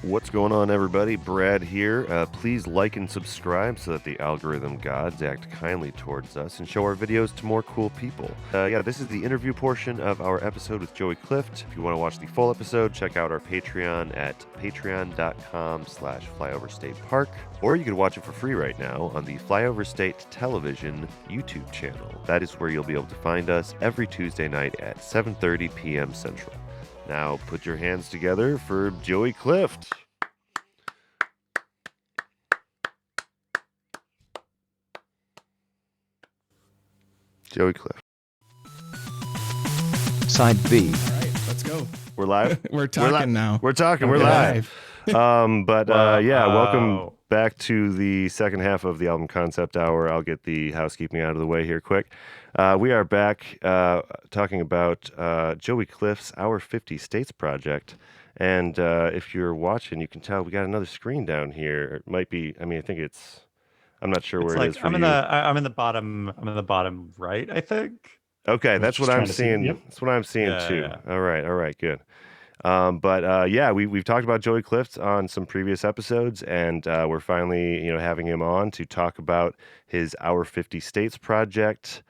What's going on, everybody? Brad here. Please like and subscribe so that the algorithm gods act kindly towards us and show our videos to more cool people. This is the interview portion of our episode with Joey Clift. If you want to watch the full episode, check out our Patreon at patreon.com/flyoverstatepark, or you can watch it for free right now on the Flyover State Television YouTube channel. That is where you'll be able to find us every Tuesday night at 7:30 p.m. Central. Now put your hands together for Joey Clift. Joey Clift. Side B. All right, let's go. We're live? We're talking now. We're talking. We're live. Welcome back to the second half of the album concept hour. I'll get the housekeeping out of the way here quick. We are back talking about Joey Clift's Our 50 States project. And if you're watching, you can tell we got another screen down here. It might be, I think it's, I'm not sure where it is for you. I'm in the bottom right, I think. Okay, that's what I'm seeing. Yep. That's what I'm seeing too. Yeah. All right, good. We've talked about Joey Clift on some previous episodes, and we're finally, having him on to talk about his Our 50 States project.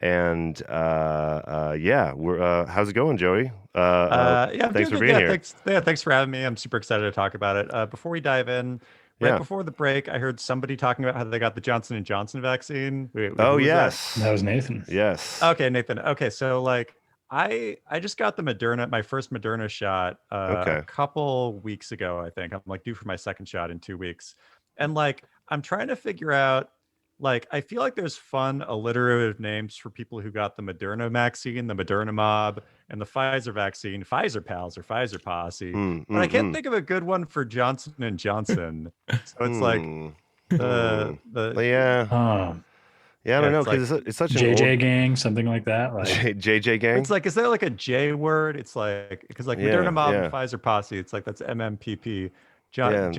And how's it going, Joey? Thanks for being here. Thanks for having me. I'm super excited to talk about it. Before we dive in, before the break, I heard somebody talking about how they got the Johnson & Johnson vaccine. Yes. That was Nathan. Yes. Okay, Nathan. Okay, so I just got my first Moderna shot a couple weeks ago, I think. I'm due for my second shot in 2 weeks. And I'm trying to figure out, I feel like there's fun alliterative names for people who got the Moderna vaccine, the Moderna mob, and the Pfizer vaccine, Pfizer pals or Pfizer posse. But I can't think of a good one for Johnson & Johnson. So it's I don't know, because it's such an JJ gang, something like that. JJ gang? It's is there a J word? It's because Moderna mob and Pfizer posse, it's that's MMPP. Johnson.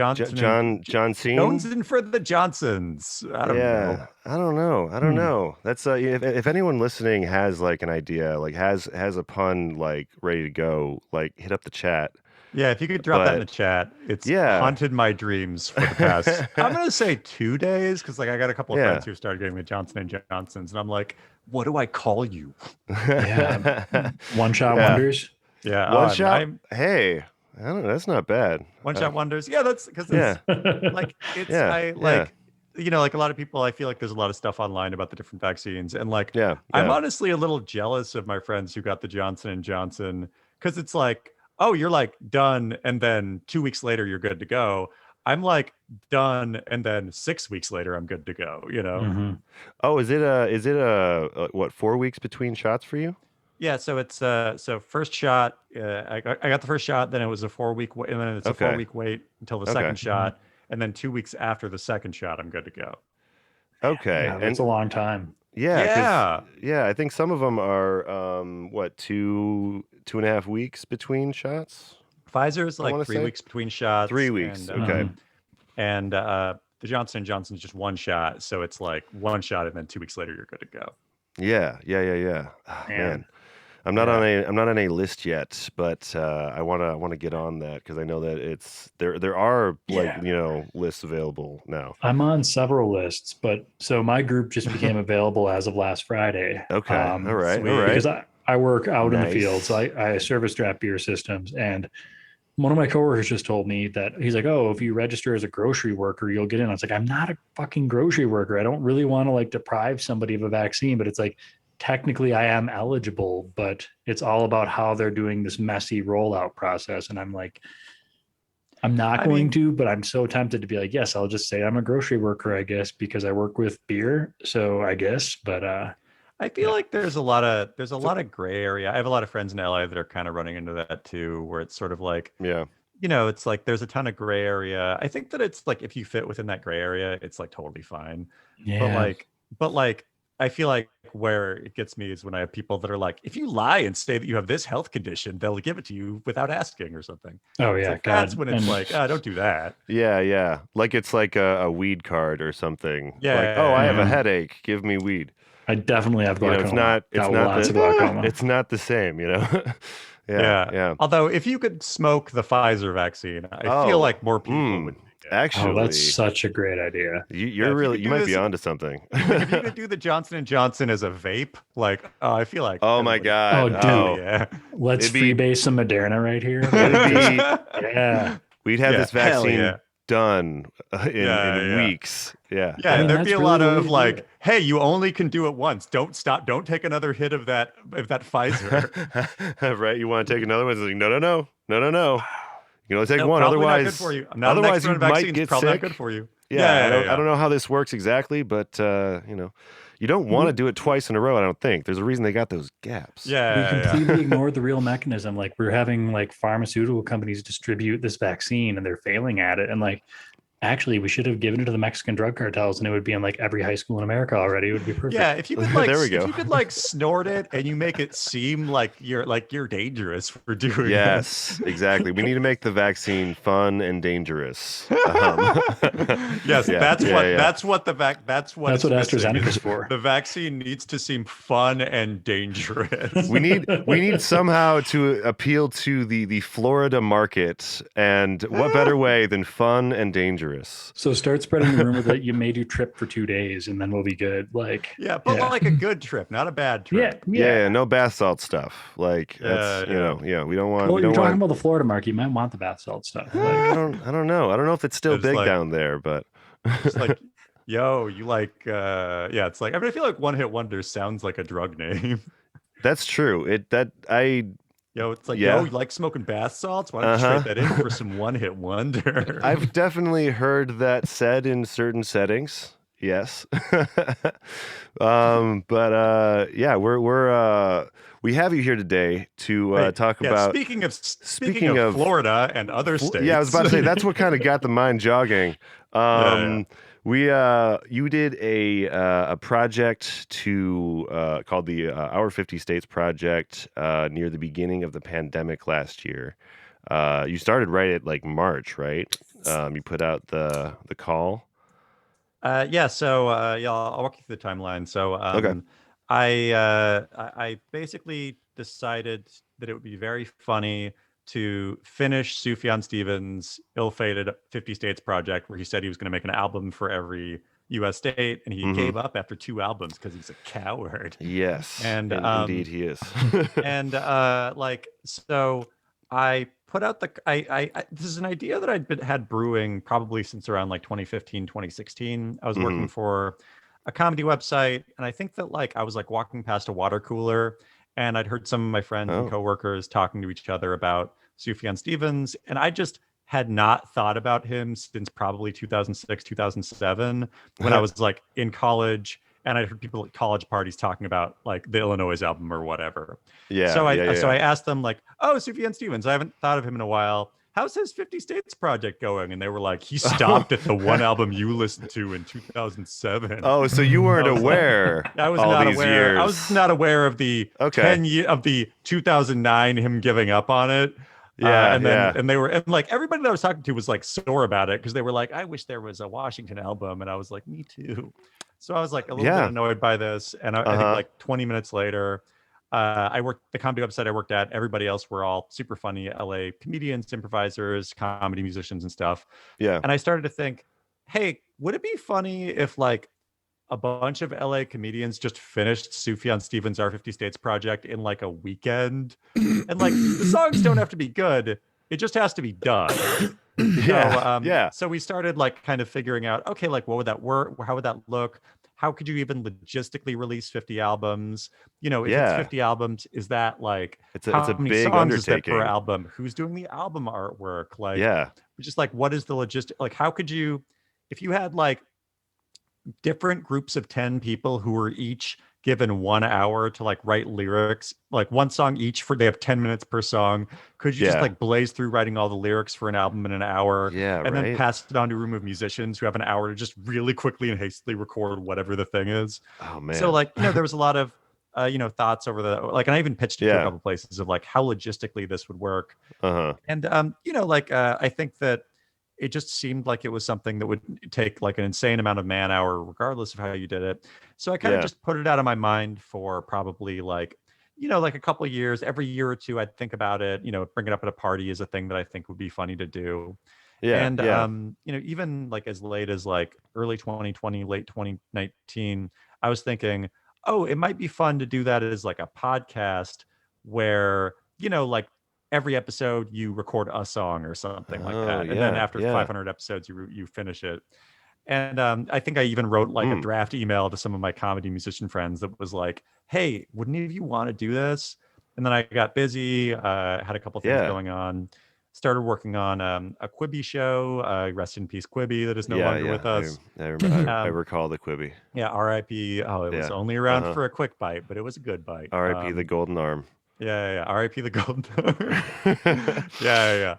Johnson for the Johnsons. I don't know. That's if anyone listening has an idea, has a pun ready to go, hit up the chat. Yeah, if you could drop that in the chat. It's haunted my dreams for the past, I'm going to say 2 days, because I got a couple of friends who started getting the Johnson & Johnsons, and I'm like, what do I call you? One-shot wonders. Yeah. One shot? Hey, I don't know. That's not bad. One-shot wonders. Yeah, that's because it's a lot of people, I feel like there's a lot of stuff online about the different vaccines. And I'm honestly a little jealous of my friends who got the Johnson & Johnson, because it's oh, you're done, and then 2 weeks later you're good to go. I'm done, and then 6 weeks later I'm good to go. Mm-hmm. Oh, is it what, 4 weeks between shots for you? Yeah, so it's first shot. I got the first shot, then it was a 4 week wait, and then it's a 4 week wait until the second shot, and then 2 weeks after the second shot, I'm good to go. Okay, and it's a long time. Yeah. I think some of them are 2.5 weeks between shots. Pfizer's 3 weeks between shots. 3 weeks. And the Johnson & Johnson's just one shot, so it's one shot, and then 2 weeks later you're good to go. Yeah. Oh, man. I'm not on a list yet, but I want to get on that, because I know that it's there are lists available now. I'm on several lists, but so my group just became available as of last Friday. Okay, all right. Because I work out in the field, so I service draft beer systems, and one of my coworkers just told me that he's like, oh, if you register as a grocery worker, you'll get in. I was like, I'm not a fucking grocery worker. I don't really want to deprive somebody of a vaccine, but it's technically I am eligible, but it's all about how they're doing this messy rollout process. And I'm I'm not going to, but I'm so tempted to be yes, I'll just say I'm a grocery worker, I guess, because I work with beer. So I guess, but I feel like there's a lot of gray area. I have a lot of friends in LA that are kind of running into that too, where it's sort of it's there's a ton of gray area. I think that it's if you fit within that gray area, it's totally fine. Yeah. But I feel like where it gets me is when I have people that are if you lie and say that you have this health condition, they'll give it to you without asking or something. Oh yeah, that's when it's don't do that. Yeah. It's a weed card or something. Yeah. I have a headache, give me weed. I definitely have glaucoma. It's not the same, Yeah. Although if you could smoke the Pfizer vaccine, I feel like more people would take it. Actually, that's such a great idea. You might be onto something. If you could do the Johnson & Johnson as a vape, like, I feel like. Oh my God. Oh, dude. Yeah. Let's freebase some Moderna right here. Yeah. We'd have this vaccine done in weeks. Yeah. Yeah, I mean, there'd be a lot of like, hey, you only can do it once. Don't stop. Don't take another hit of that Pfizer. Right. You want to take another one? It's like, no. You can only take one. Probably Otherwise, not good for you. I'm not otherwise an you expert on might vaccines. get Probably sick. not good for you. I don't know how this works exactly, but you don't want to do it twice in a row. I don't think there's a reason they got those gaps. We completely ignored the real mechanism. Like, we're having like pharmaceutical companies distribute this vaccine, and they're failing at it. And like, actually, we should have given it to the Mexican drug cartels, and it would be in like every high school in America already. It would be perfect. Yeah, if you could like, there we go. If you could like snort it and you make it seem like you're dangerous for doing. Yes, exactly. We need to make the vaccine fun and dangerous. Yes, that's what AstraZeneca's for. The vaccine needs to seem fun and dangerous. We need somehow to appeal to the Florida market, and what better way than fun and dangerous? So start spreading the rumor that you made you trip for 2 days, and then we'll be good. Like, like a good trip, not a bad trip. Yeah, no bath salt stuff. Like, that's, we don't want. Well, you're talking about the Florida market. You might want the bath salt stuff. Like, I don't know. I don't know if it's still big down there, but it's like, yo, you like, it's like, I mean, I feel like One Hit Wonder sounds like a drug name. That's true. It's like, yo, you like smoking bath salts? Why don't you trade that in for some One Hit Wonder? I've definitely heard that said in certain settings. Yes. We have you here today to talk about. Speaking of Florida and other states. Yeah, I was about to say that's what kind of got the mind jogging. You did a project called the Our 50 States Project near the beginning of the pandemic last year. You started right at like March, right? You put out the call. So I'll walk you through the timeline. So okay. I basically decided that it would be very funny to finish Sufjan Stevens' ill-fated 50 States Project, where he said he was going to make an album for every U.S. state, and he gave up after 2 albums because he's a coward. Yes, and indeed he is. And so I put out this is an idea that I'd had brewing probably since around like 2015, 2016. I was working for a comedy website, and I think that like I was like walking past a water cooler, and I'd heard some of my friends and coworkers talking to each other about Sufjan Stevens, and I just had not thought about him since probably 2006, 2007, when I was like in college, and I heard people at college parties talking about like the Illinois album or whatever. So I asked them like, "Oh, Sufjan Stevens, I haven't thought of him in a while. How's his 50 States Project going?" And they were like, he stopped at the one album you listened to in 2007. Oh, so you weren't aware. I was not aware. Years. I was not aware of the 10 year of the 2009 him giving up on it. And they were, and like everybody that I was talking to was like sore about it because they were like, I wish there was a Washington album, and I was like, me too. So I was like a little bit annoyed by this, and I think like 20 minutes later. I worked the comedy website I worked at. Everybody else were all super funny LA comedians, improvisers, comedy musicians, and stuff. Yeah. And I started to think, hey, would it be funny if like a bunch of LA comedians just finished Sufjan Stevens' Our 50 States Project in like a weekend? And like the songs don't have to be good. It just has to be done. So we started like kind of figuring out, okay, like what would that work? How would that look? How could you even logistically release 50 albums? You know, if it's 50 albums, is that like it's a big undertaking. Is that per album? Who's doing the album artwork? Like, just like what is the logistic? Like, how could you, if you had like different groups of 10 people who were each given 1 hour to like write lyrics, like one song each they have 10 minutes per song. Could you just like blaze through writing all the lyrics for an album in an hour? And then pass it on to a room of musicians who have an hour to just really quickly and hastily record whatever the thing is. Oh man. So like, there was a lot of, thoughts over and I even pitched it to a couple places of like how logistically this would work. And, I think that it just seemed like it was something that would take like an insane amount of man hour, regardless of how you did it. So I kind of just put it out of my mind for probably like, like a couple of years, every year or two, I'd think about it. Bring it up at a party is a thing that I think would be funny to do. Yeah, And yeah. even like as late as like early 2020, late 2019, I was thinking, oh, it might be fun to do that as like a podcast where, like every episode you record a song or something like that. And then after 500 episodes, you finish it. And I think I even wrote like a draft email to some of my comedy musician friends that was like, hey, wouldn't any of you want to do this? And then I got busy, had a couple things going on, started working on a Quibi show. Rest in peace, Quibi, that is no longer with us. I recall the Quibi. Yeah, R.I.P. Oh, it was only around for a quick bite, but it was a good bite. R.I.P. the golden arm. Yeah. R.I.P. the golden arm. Yeah.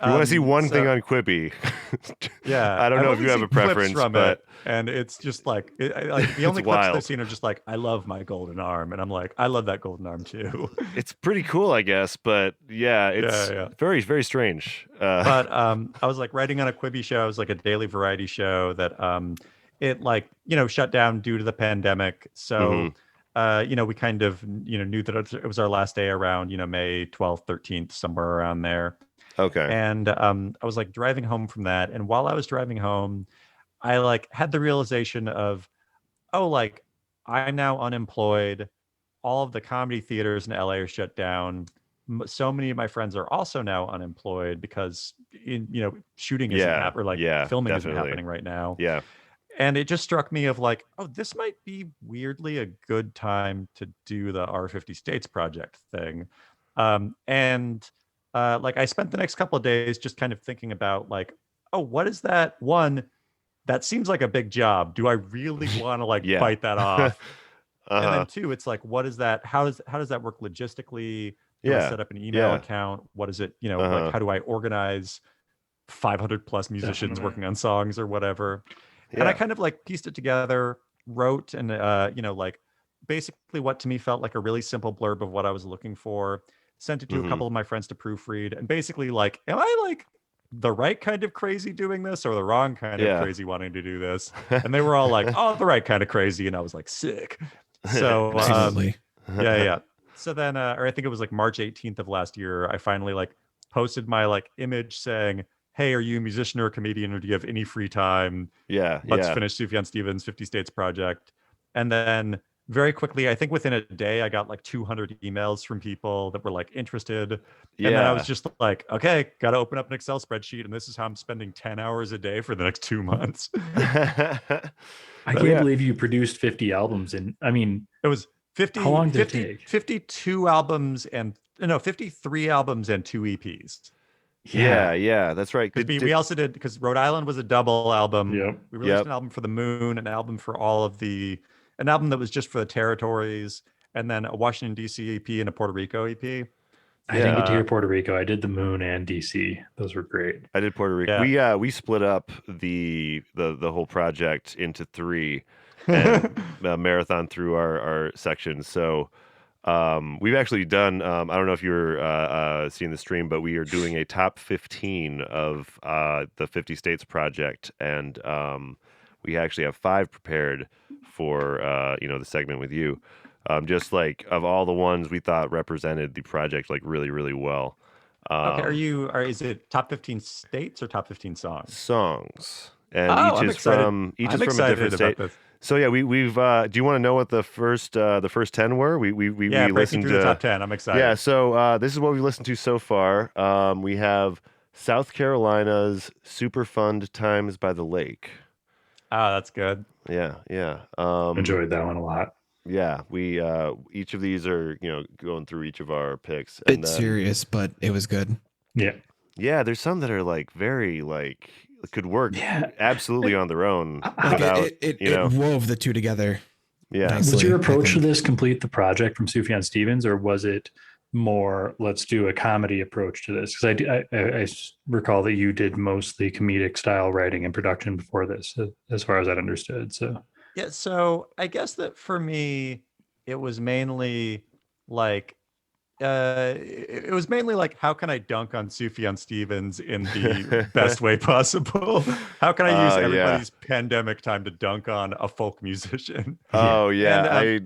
You want to see one thing on Quibi? Yeah, I don't know if you have a preference, but and it's just like the only clips I've seen are just like, I love my golden arm, and I'm like, I love that golden arm too. It's pretty cool, I guess, but it's very, very strange. But I was like writing on a Quibi show. It was like a daily variety show that it like shut down due to the pandemic. So we kind of knew that it was our last day around May 12th, 13th, somewhere around there. Okay. And I was like driving home from that. And while I was driving home, I like had the realization of, oh, like I'm now unemployed. All of the comedy theaters in LA are shut down. So many of my friends are also now unemployed because shooting isn't happening, or like filming isn't happening right now. Yeah. And it just struck me of like, oh, this might be weirdly a good time to do the R50 States project thing. Like I spent the next couple of days just kind of thinking about like, oh, what is that? One, that seems like a big job. Do I really want to like bite that off? And then two, it's like, what is that? How does that work logistically? Do I set up an email account? What is it? Like how do I organize 500 plus musicians working on songs or whatever? And I kind of like pieced it together, wrote and like basically what to me felt like a really simple blurb of what I was looking for. Sent it to a couple of my friends to proofread, and basically like, am I like the right kind of crazy doing this or the wrong kind of crazy wanting to do this? And they were all like, oh, the right kind of crazy. And I was like, sick. So yeah. So then, or I think it was like March 18th of last year, I finally like posted my like image saying, hey, are you a musician or a comedian, or do you have any free time? Let's finish Sufjan Stevens' 50 States project. And then very quickly, I think within a day, I got like 200 emails from people that were like interested. And then I was just like, okay, got to open up an Excel spreadsheet. And this is how I'm spending 10 hours a day for the next 2 months. I can't believe you produced 50 albums. And I mean, it was 50. How long did it take? 52 albums and 53 albums and 2 EPs. Yeah, that's right. We also did, because Rhode Island was a double album. Yep. We released an album for the Moon, an album for an album that was just for the territories, and then a Washington, D.C. EP and a Puerto Rico EP. I didn't get to hear Puerto Rico. I did the Moon and D.C. Those were great. I did Puerto Rico. We split up the whole project into 3 and marathon through our sections. So we've actually done, I don't know if you were seeing the stream, but we are doing a top 15 of the 50 States project, and we actually have 5 prepared for the segment with you, just like of all the ones we thought represented the project like really, really well. Okay, is it top 15 states or top 15 songs? Songs, and each is from a different state. So yeah, we've. Do you want to know what the first 10 were? We listened to the top 10. I'm excited. Yeah, so this is what we've listened to so far. We have South Carolina's "Superfund Times by the Lake." Oh, that's good. Yeah. Enjoyed that one a lot. Yeah, we each of these are going through each of our picks. Bit serious, but it was good. Yeah. There's some that are like very like could work absolutely on their own. It wove the two together. Yeah. Nicely, was your approach to this complete the project from Sufjan Stevens, or was it more let's do a comedy approach to this? Because I recall that you did mostly comedic style writing and production before this, as far as I'd understood. So I guess that for me, it was mainly like how can I dunk on Sufjan Stevens in the best way possible? How can I use everybody's pandemic time to dunk on a folk musician? Oh yeah, you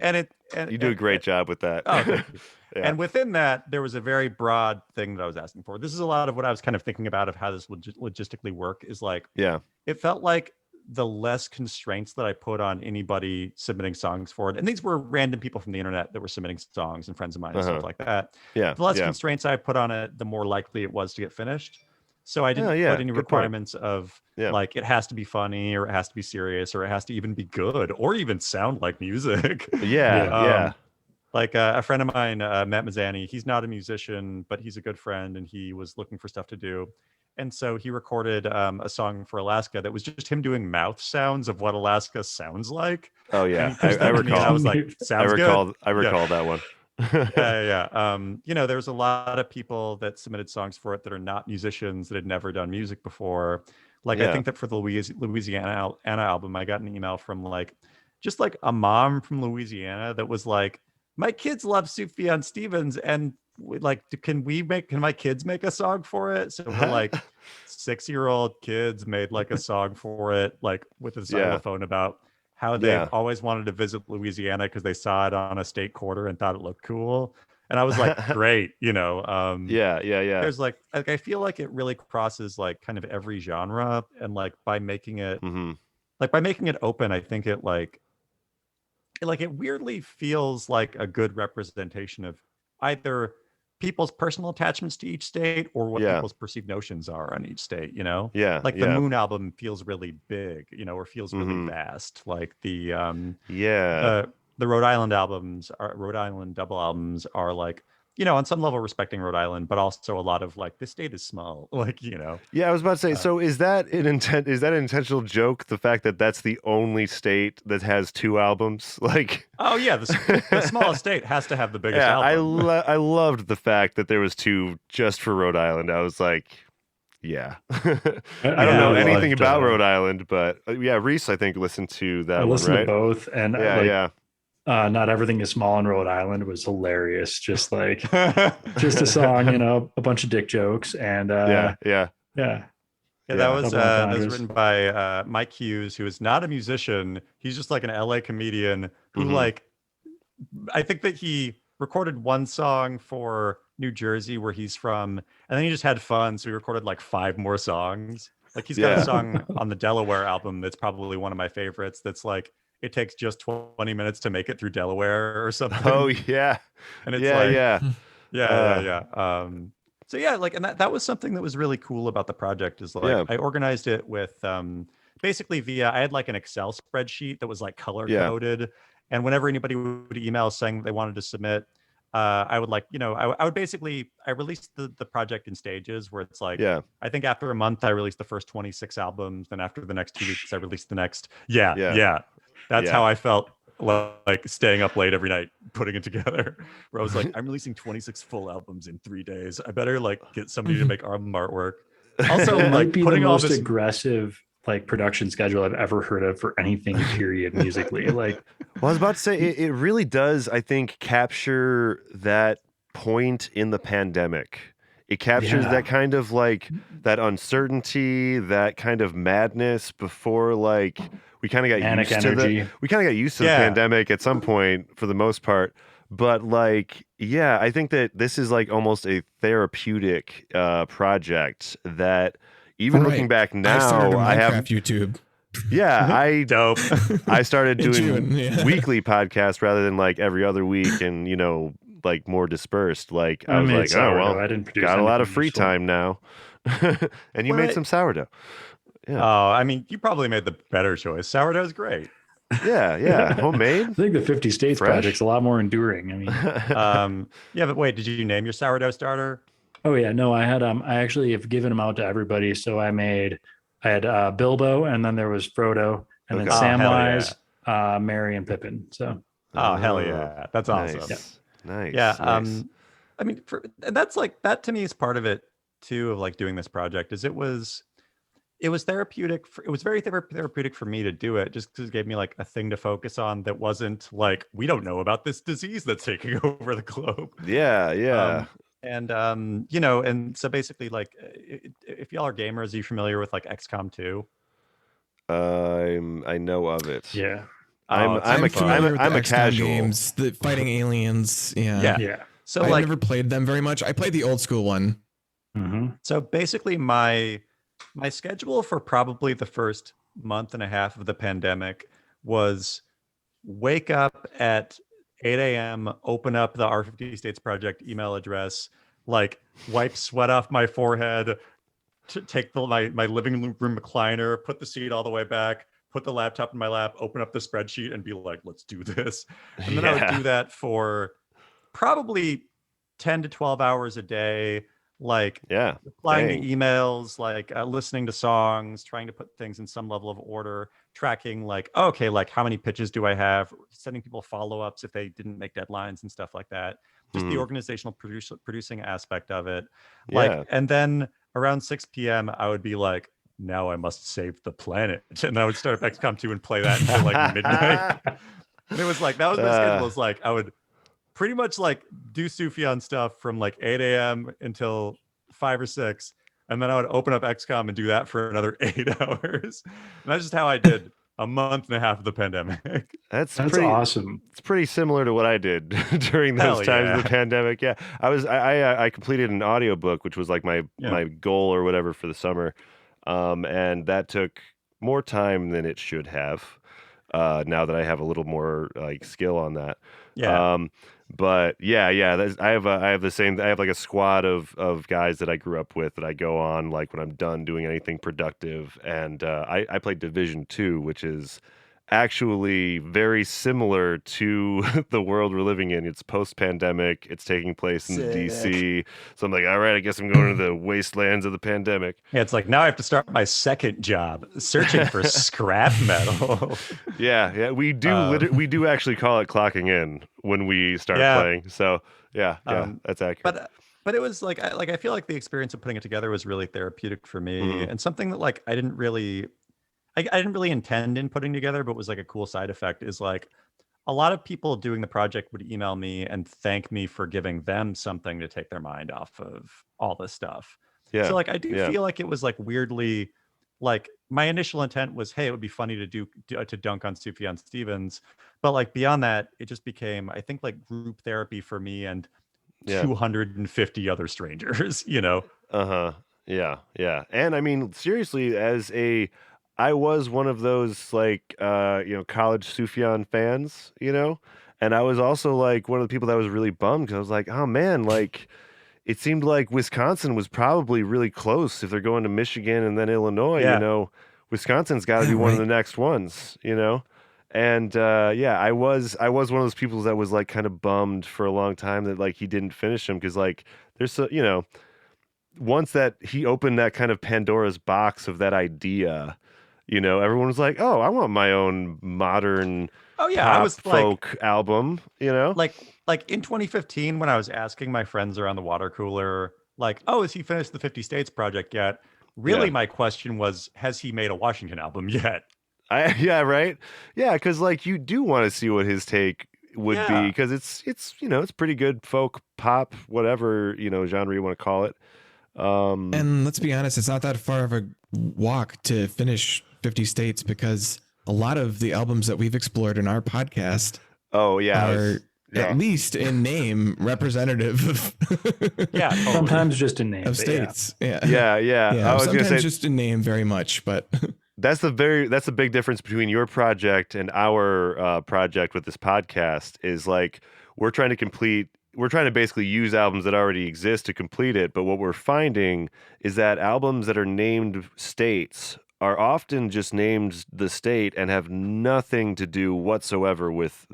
do a great job with that. Oh, thank you. And within that, there was a very broad thing that I was asking for. This is a lot of what I was kind of thinking about of how this would logistically work is like, it felt like the less constraints that I put on anybody submitting songs for it. And these were random people from the internet that were submitting songs and friends of mine and stuff like that. The less constraints I put on it, the more likely it was to get finished. So I didn't put any requirements of like, it has to be funny or it has to be serious or it has to even be good or even sound like music. Like a friend of mine, Matt Mazzani, he's not a musician, but he's a good friend and he was looking for stuff to do. And so he recorded a song for Alaska that was just him doing mouth sounds of what Alaska sounds like. Oh, yeah. I recall. I was like, sounds good. I recall that one. You know, there's a lot of people that submitted songs for it that are not musicians that had never done music before. Like, I think that for the Louisiana album, I got an email from like, just like a mom from Louisiana that was like, my kids love Sufjan Stevens and like, can my kids make a song for it? So her like 6-year-old kids made like a song for it, like with a xylophone about how they always wanted to visit Louisiana because they saw it on a state quarter and thought it looked cool. And I was like, great, you know. There's like I feel like it really crosses like kind of every genre, and like by making it open, I think it it weirdly feels like a good representation of either people's personal attachments to each state or what people's perceived notions are on each state, you know? Like the Moon album feels really big, you know, or feels really vast. Like the Rhode Island Rhode Island double albums are like, you know, on some level respecting Rhode Island, but also a lot of like, this state is small, like, you know. Yeah, I was about to say, so is that an intentional joke? The fact that that's the only state that has 2 albums, like. Oh yeah, the smallest state has to have the biggest album. I loved the fact that there was 2 just for Rhode Island. I was like, I don't know anything about Rhode Island, but Reese, I think, listened to that. I listened to both, and Not Everything Is Small in Rhode Island was hilarious. Just like, just a song, you know, a bunch of dick jokes. And that was written by Mike Hughes, who is not a musician. He's just like an LA comedian who like, I think that he recorded one song for New Jersey where he's from, and then he just had fun. So he recorded like 5 more songs. Like he's got a song on the Delaware album that's probably one of my favorites. That's like, it takes just 20 minutes to make it through Delaware or something. Oh yeah. And it's so like, and that was something that was really cool about the project is like, I organized it with basically I had like an Excel spreadsheet that was like color coded. And whenever anybody would email saying they wanted to submit, I would like, you know, I released the project in stages where it's like, I think after a month, I released the first 26 albums. Then after the next 2 weeks, I released the next. That's how I felt like staying up late every night, putting it together, where I was like, I'm releasing 26 full albums in 3 days. I better like get somebody to make album artwork. Also, it might be the most aggressive like production schedule I've ever heard of for anything period musically. Like, well, I was about to say it really does, I think, capture that point in the pandemic. It captures that kind of like that uncertainty, that kind of madness before like we kind of got used to the pandemic at some point for the most part. But like, I think that this is like almost a therapeutic project that even looking back now, I have YouTube. Dope. I started doing weekly podcasts rather than like every other week, and you know, like more dispersed. Like I was like, I didn't produce got a lot of free time now, and you made some sourdough. Yeah. Oh, I mean, you probably made the better choice. Sourdough is great. Homemade. I think the 50 States project's a lot more enduring. I mean, but wait, did you name your sourdough starter? Oh yeah, no, I had I actually have given them out to everybody. So I had Bilbo, and then there was Frodo, and then Samwise, Merry, and Pippin. So hell yeah, that's awesome. Nice. I mean, that's like that to me is part of it too of like doing this project. Is it was therapeutic. It was very therapeutic for me to do it, just because it gave me like a thing to focus on that wasn't like, we don't know about this disease that's taking over the globe. And you know, and so basically, like, if y'all are gamers, are you familiar with like XCOM 2? I know of it. Yeah. I'm a casual. Games, the fighting aliens. Yeah. So I've never played them very much. I played the old school one. Mm-hmm. So basically my schedule for probably the first month and a half of the pandemic was wake up at 8 a.m., open up the R50 States Project email address, like wipe sweat off my forehead, to take my living room recliner, put the seat all the way back, put the laptop in my lap, open up the spreadsheet and be like, let's do this. And then I would do that for probably 10 to 12 hours a day, like replying to emails, like listening to songs, trying to put things in some level of order, tracking like, okay, like how many pitches do I have, sending people follow-ups if they didn't make deadlines and stuff like that. Just the organizational producing aspect of it. Like, and then around 6 p.m. I would be like, now I must save the planet. And I would start up XCOM 2 and play that until like midnight. And it was like, that was my schedule. It was like, I would pretty much like do Sufjan stuff from like 8 a.m. until 5 or 6. And then I would open up XCOM and do that for another 8 hours. And that's just how I did a month and a half of the pandemic. That's pretty awesome. It's pretty similar to what I did during those times of the pandemic. Yeah. I completed an audiobook, which was like my goal or whatever for the summer. And that took more time than it should have. Now that I have a little more like skill on that. But I have the same. I have like a squad of guys that I grew up with that I go on like when I'm done doing anything productive. And I played Division 2, which is actually very similar to the world we're living in. It's post-pandemic. It's taking place in DC. So I'm like, all right, I guess I'm going to the wastelands of the pandemic. Yeah, it's like now I have to start my second job, searching for scrap metal. We do actually call it clocking in when we start playing. So that's accurate. But it was like I feel like the experience of putting it together was really therapeutic for me, and something that like I didn't really intend in putting together, but was like a cool side effect is like a lot of people doing the project would email me and thank me for giving them something to take their mind off of all this stuff. So like I do feel like it was like weirdly, like my initial intent was, hey, it would be funny to dunk on Sufjan Stevens, but like beyond that, it just became, I think, like group therapy for me and 250 other strangers, you know? Yeah. And I mean, seriously, I was one of those like college Sufjan fans, and I was also like one of the people that was really bummed because I was like, oh man, like it seemed like Wisconsin was probably really close if they're going to Michigan and then Illinois. Wisconsin's got to be one of the next ones, And I was one of those people that was like kind of bummed for a long time that like he didn't finish them because like there's once that he opened that kind of Pandora's box of that idea. Everyone was like, "Oh, I want my own modern pop folk album." Like in 2015, when I was asking my friends around the water cooler, like, "Oh, has he finished the 50 States project yet?" Really, my question was, "Has he made a Washington album yet?" Right. Yeah, because like you do want to see what his take would be because it's it's pretty good folk pop, whatever genre you want to call it. And let's be honest, it's not that far of a walk to finish 50 States because a lot of the albums that we've explored in our podcast are at least in name representative of sometimes just in name of states. Yeah. I was sometimes just in name very much, but that's the big difference between your project and our project with this podcast is like we're trying to basically use albums that already exist to complete it. But what we're finding is that albums that are named states are often just named the state and have nothing to do whatsoever with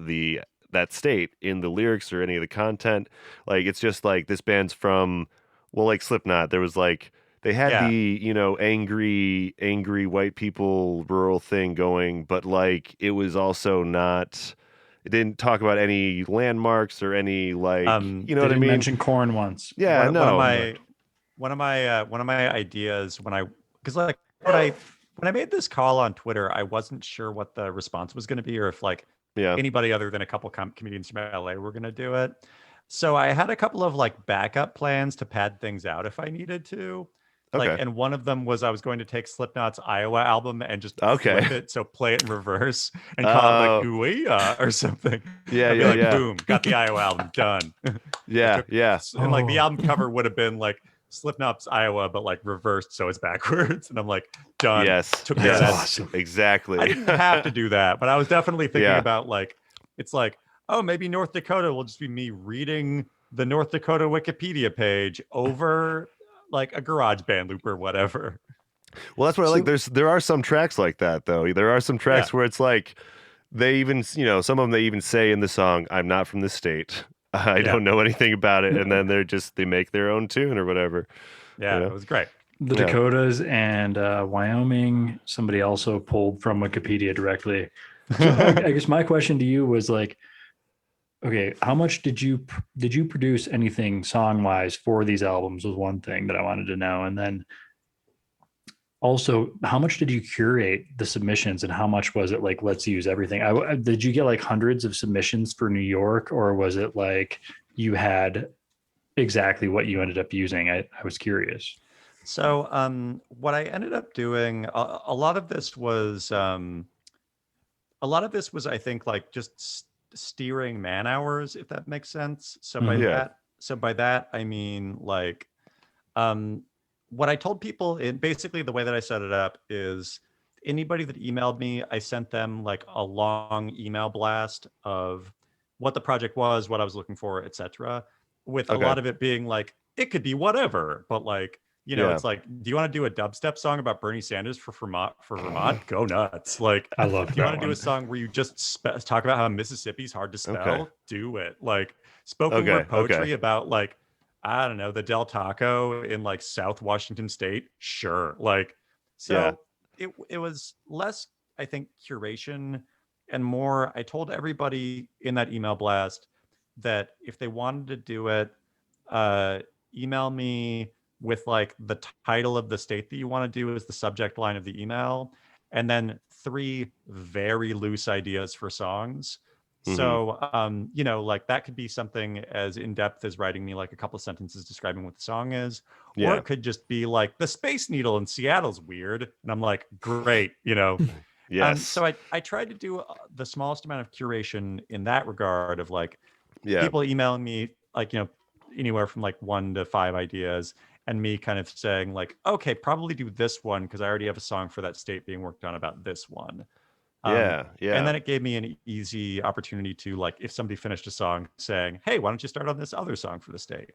that state in the lyrics or any of the content. Like, it's just like this band's from, well, like Slipknot. There was like, they had the, angry white people rural thing going, but like, it was also not... It didn't talk about any landmarks or any like, what I mean? Mention corn once. Yeah, one of my ideas when I made this call on Twitter, I wasn't sure what the response was going to be, or if like anybody other than a couple comedians from LA were going to do it. So I had a couple of like backup plans to pad things out if I needed to. Okay. and one of them was I was going to take Slipknot's Iowa album and just flip it, so play it in reverse and call it like Ooh-ya or something. Yeah, boom, got the Iowa album done. Yeah. And like the album cover would have been like Slipknot's Iowa, but like reversed, so it's backwards. And I'm like, done. Yes. Took Yes. Awesome. Exactly. I didn't have to do that, but I was definitely thinking about like, it's like, oh, maybe North Dakota will just be me reading the North Dakota Wikipedia page over like a GarageBand loop or whatever. Well, that's what I like. There are some tracks like that, though. There are some tracks where it's like they even, some of them they even say in the song, "I'm not from this state. I don't know anything about it," and then they make their own tune or whatever. Yeah, it was great. The Dakotas and Wyoming, somebody also pulled from Wikipedia directly. So I guess my question to you was like, okay, how much did you produce anything song wise for these albums was one thing that I wanted to know. And then also, how much did you curate the submissions and how much was it like, let's use everything? Did you get like hundreds of submissions for New York, or was it like you had exactly what you ended up using? I was curious. So what I ended up doing, a lot of this was, I think, like just steering man hours, if that makes sense. So by that I mean like what I told people, basically the way that I set it up is anybody that emailed me, I sent them like a long email blast of what the project was, what I was looking for, etc., with a lot of it being like, it could be whatever, but like, it's like, do you want to do a dubstep song about Bernie Sanders for Vermont? Go nuts. Like, I love that. Do you want to do a song where you just talk about how Mississippi's hard to spell? Do it. Like spoken word poetry about like, I don't know, the Del Taco in like South Washington State. Sure. Like, so it was less, I think, curation and more, I told everybody in that email blast that if they wanted to do it, email me with like the title of the state that you want to do as the subject line of the email, and then 3 very loose ideas for songs. So, like that could be something as in-depth as writing me like a couple of sentences describing what the song is, or it could just be like the Space Needle in Seattle's weird. And I'm like, great, Yes. So I tried to do the smallest amount of curation in that regard of like people emailing me like, anywhere from like 1 to 5 ideas, and me kind of saying like, okay, probably do this one because I already have a song for that state being worked on about this one. And then it gave me an easy opportunity to like, if somebody finished a song saying, hey, why don't you start on this other song for the state?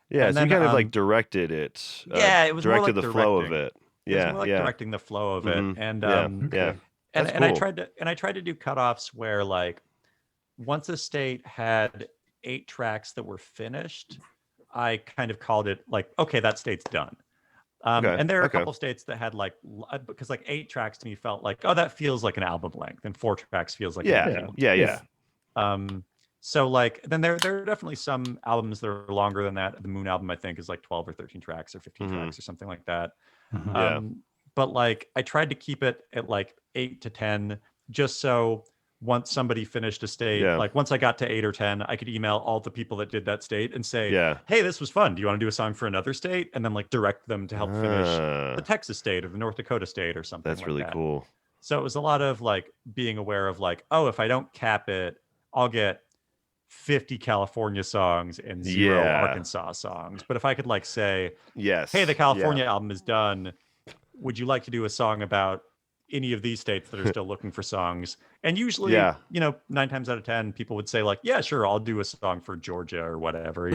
Yeah, and so then, you kind of like directed it. It was directed more like the flow of it. It was more like directing the flow of it. And and I tried to do cutoffs where like once a state had 8 tracks that were finished, I kind of called it like, okay, that state's done. And there are a couple states that had like, because like 8 tracks to me felt like, oh, that feels like an album length, and 4 tracks feels like so like then there are definitely some albums that are longer than that. The Moon album I think is like 12 or 13 tracks or 15 tracks or something like that. But like I tried to keep it at like 8 to 10, just so once somebody finished a state, like once I got to 8 or 10, I could email all the people that did that state and say, hey, this was fun. Do you want to do a song for another state? And then like direct them to help finish the Texas state or the North Dakota state or something. That's really cool. So it was a lot of like being aware of like, oh, if I don't cap it, I'll get 50 California songs and 0 Arkansas songs. But if I could like say, hey, the California album is done. Would you like to do a song about any of these states that are still looking for songs? And usually, 9 times out of 10, people would say like, yeah, sure, I'll do a song for Georgia or whatever,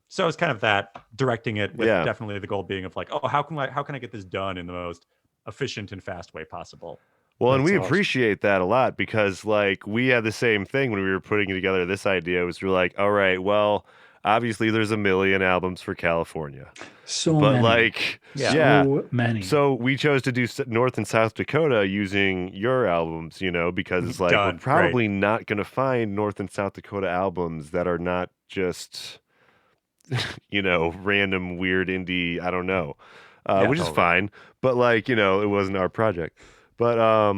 So it's kind of that, directing it with definitely the goal being of like, oh, how can I get this done in the most efficient and fast way possible? Well, and we appreciate that a lot because like we had the same thing when we were putting together this idea. Was we're like, all right, well, obviously there's a million albums for California. So many. So we chose to do North and South Dakota using your albums, because it's like we're probably not going to find North and South Dakota albums that are not just, random weird indie, I don't know, which is fine. But like, it wasn't our project. But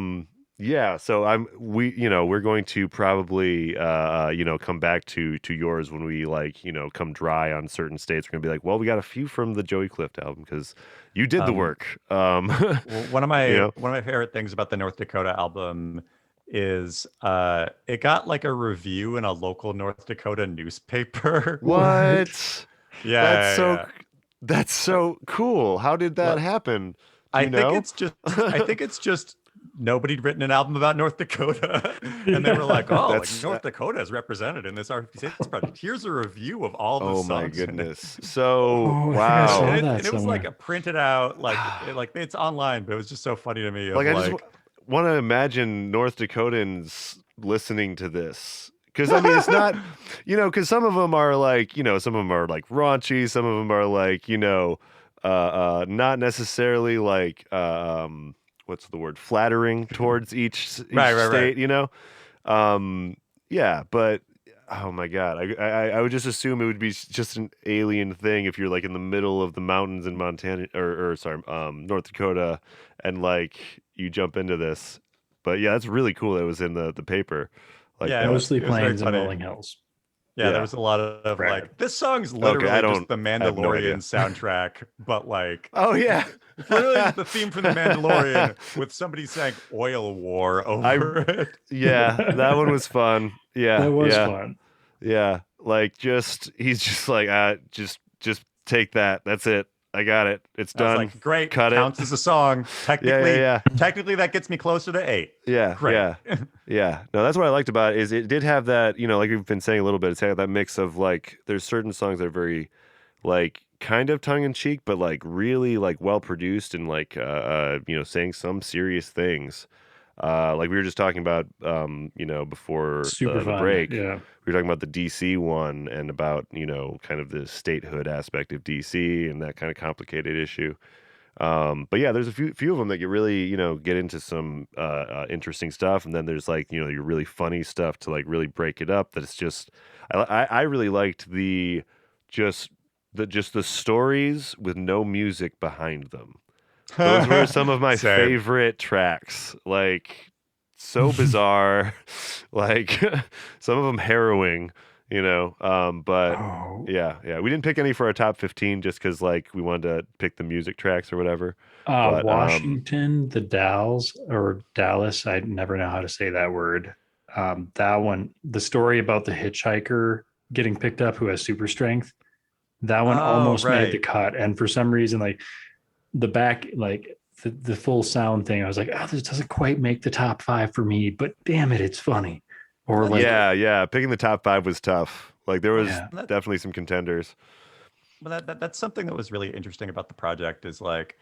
Yeah, so we're going to probably come back to yours when we come dry on certain states. We're gonna be like, well, we got a few from the Joey Clift album because you did the work. Well, one of my favorite things about the North Dakota album is it got like a review in a local North Dakota newspaper. What? Yeah, that's so cool. How did that happen? I think it's just nobody'd written an album about North Dakota, and they were like, "Oh, North Dakota is represented in this RFP project. Here's a review of all the songs." Oh my goodness! So wow, and it was like a printed out, like it's online, but it was just so funny to me. I just want to imagine North Dakotans listening to this. Because I mean, it's not, because some of them are like, some of them are like raunchy, some of them are like, not necessarily like what's the word, flattering towards each state, right. Yeah, but oh my god, I would just assume it would be just an alien thing if you're like in the middle of the mountains in Montana or North Dakota, and like you jump into this. But yeah, that's really cool that it was in the paper. Mostly plains and rolling hills. Yeah, there was a lot of like, this song's literally just the Mandalorian soundtrack, but like, oh yeah, literally the theme from the Mandalorian with somebody saying "Oil War" over it. Yeah, that one was fun. Yeah, that was fun. Yeah, like he's just like, just take that. That's it. I got it. It's done. Like, great. Cut Counts as a song. Technically, technically that gets me closer to 8. Yeah. Great. Yeah. No, that's what I liked about it, is it did have that, like we've been saying a little bit, it's had that mix of like, there's certain songs that are very like kind of tongue in cheek, but like really like well produced and like, saying some serious things. Like we were just talking about, before the break. Yeah. We were talking about the DC one and about, kind of the statehood aspect of DC and that kind of complicated issue. But yeah, there's a few of them that you really, get into some interesting stuff. And then there's like, your really funny stuff to like really break it up. That it's just, I really liked the stories with no music behind them. Those were some of my favorite tracks. Like, so bizarre, like some of them harrowing, but yeah, we didn't pick any for our top 15 just because like we wanted to pick the music tracks or whatever. But, Washington, the Dalles or Dallas, I never know how to say that word. That one, the story about the hitchhiker getting picked up who has super strength, that one almost made the cut, and for some reason, like the back, like the full sound thing, I was like, oh, this doesn't quite make the top 5 for me, but damn it, it's funny. Or like, yeah, picking the top 5 was tough. Like there was definitely some contenders. Well, that's something that was really interesting about the project, is like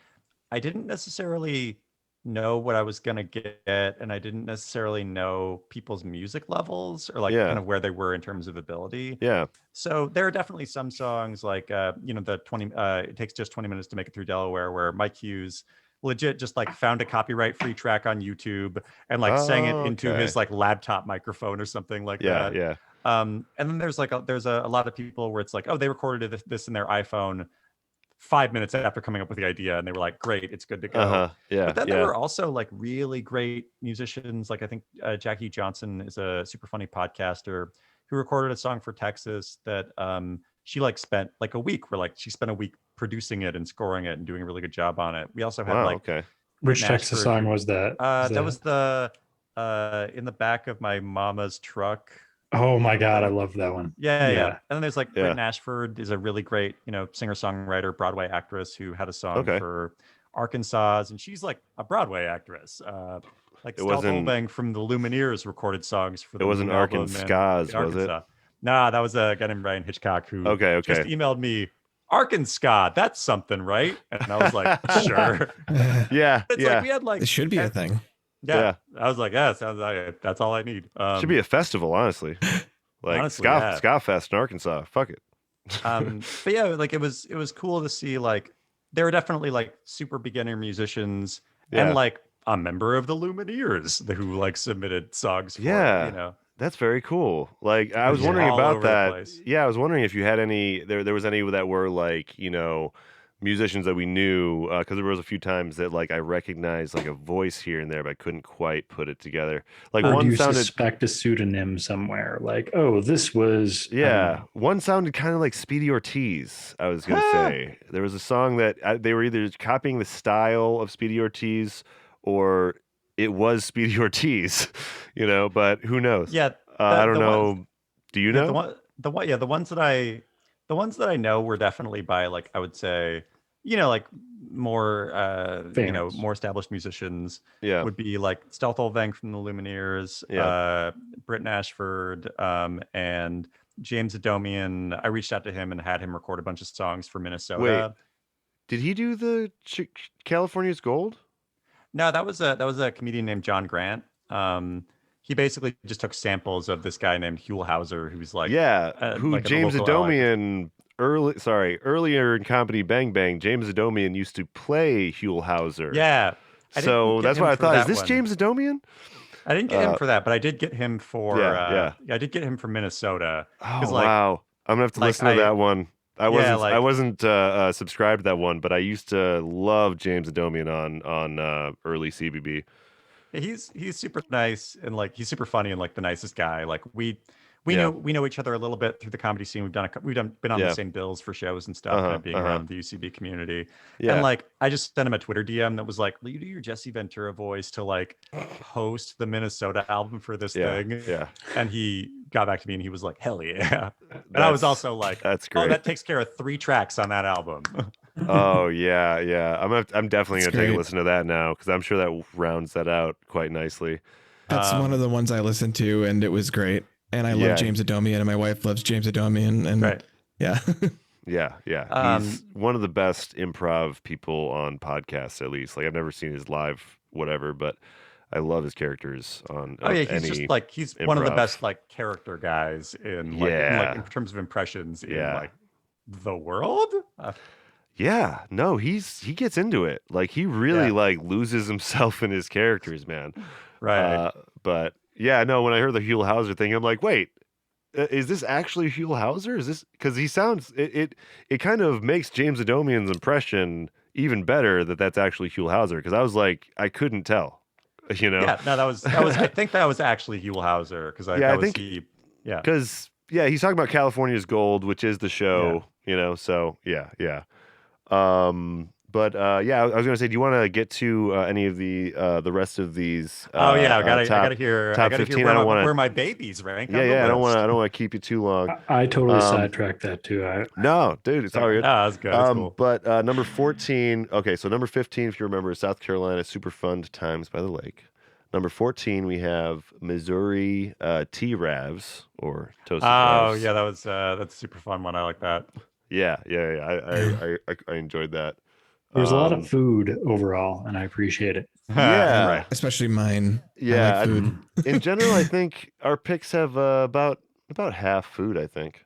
I didn't necessarily know what I was gonna get, and I didn't necessarily know people's music levels or like kind of where they were in terms of ability. Yeah. So there are definitely some songs like the 20 it takes just 20 minutes to make it through Delaware, where Mike Hughes legit just like found a copyright free track on YouTube and like sang it into his like laptop microphone or something like that. Yeah. And then there's a lot of people where it's like, oh, they recorded this in their iPhone 5 minutes after coming up with the idea, and they were like, great, it's good to go. But then there were also like really great musicians, like I think Jackie Johnson is a super funny podcaster who recorded a song for Texas that she like spent like a week, where like she spent a week producing it and scoring it and doing a really good job on it. We also had which Texas song was that? That was the In the Back of My Mama's Truck. Oh my God, I love that one. Yeah. And then there's like Britt Ashford is a really great, singer-songwriter, Broadway actress who had a song for Arkansas, and she's like a Broadway actress. Like Stealth Holbang from the Lumineers recorded songs for the. It wasn't Arkansas, was it? Nah, that was a guy named Brian Hitchcock who just emailed me, Arkansas, that's something, right? And I was like, sure. It's like we had like it should be a thing. Yeah. I was like, yeah, sounds like it. That's all I need. Should be a festival, honestly. Like honestly, Ska Fest in Arkansas. Fuck it. But yeah, like it was cool to see like there were definitely like super beginner musicians and like a member of the Lumineers who like submitted songs for it, That's very cool. Like I was wondering about that. Yeah, I was wondering if you had any there was any that were like, musicians that we knew, because there was a few times that like I recognized like a voice here and there, but I couldn't quite put it together. Like or one do you sounded suspect a pseudonym somewhere? Like, oh, this was one sounded kind of like Speedy Ortiz. I was gonna say there was a song that they were either copying the style of Speedy Ortiz or it was Speedy Ortiz, But who knows? Yeah, I don't know. Do you know? The ones that I know were definitely by like I would say, like more more established musicians. Yeah, would be like Stealth Olvang from the Lumineers, Britton Ashford, and James Adomian. I reached out to him and had him record a bunch of songs for Minnesota. Wait, did he do the California's Gold? No, that was a comedian named John Grant. He basically just took samples of this guy named Huell Hauser, who's like who like James Adomian earlier in Comedy Bang Bang, James Adomian used to play Huell Hauser. Yeah. So that's why I thought, is this James Adomian? I didn't get him for that, but I did get him for I did get him from Minnesota. Oh wow. I'm gonna have to listen to that one. I wasn't subscribed to that one, but I used to love James Adomian on early CBB. He's super nice and like he's super funny and like the nicest guy. Like we know each other a little bit through the comedy scene. We've been on the same bills for shows and stuff, being around the UCB community. Yeah. And like I just sent him a Twitter DM that was like, "Will you do your Jesse Ventura voice to like host the Minnesota album for this thing?" Yeah. And he got back to me and he was like, "Hell yeah!" And I was also like, "That's great. Oh, that takes care of 3 tracks on that album." Oh yeah. I'm definitely gonna take a listen to that now because I'm sure that rounds that out quite nicely. That's one of the ones I listened to and it was great. And I love James Adomian, and my wife loves James Adomian, and yeah. He's one of the best improv people on podcasts, at least. Like I've never seen his live whatever, but I love his characters on. He's just like he's improv. One of the best like character guys in in terms of impressions in like the world. Yeah, no, he gets into it. Like he really like loses himself in his characters, man. Right. But yeah, no, when I heard the Huell Hauser thing, I'm like, wait, is this actually Huell Hauser? Is this because he sounds it kind of makes James Adomian's impression even better that's actually Huell Hauser because I was like, I couldn't tell, Yeah, no, that was I think that was actually Huell Hauser because because he's talking about California's Gold, which is the show, so yeah. But I was gonna say, do you want to get to any of the rest of these? I gotta hear top 15. I don't want where my babies rank. I don't want to keep you too long. I totally sidetracked that too. No, dude, it's all good. That's good. That's cool. But number 14. Okay, so number 15, if you remember, is South Carolina Super Fun Times by the Lake. Number 14, we have Missouri T-Ravs or Toasted Ravs. Oh yeah, that's a super fun one. I like that. Yeah. I enjoyed that. There's a lot of food overall, and I appreciate it. Yeah, right. Especially mine. Yeah, like in general, I think our picks have about half food. I think.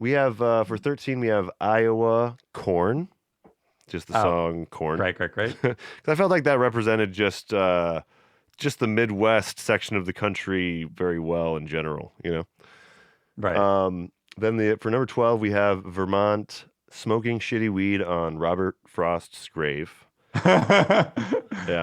We have for 13, we have Iowa corn, just the song "Corn." Great. Because I felt like that represented just the Midwest section of the country very well in general. Right. Then for number 12, we have Vermont. Smoking shitty weed on Robert Frost's grave. Yeah.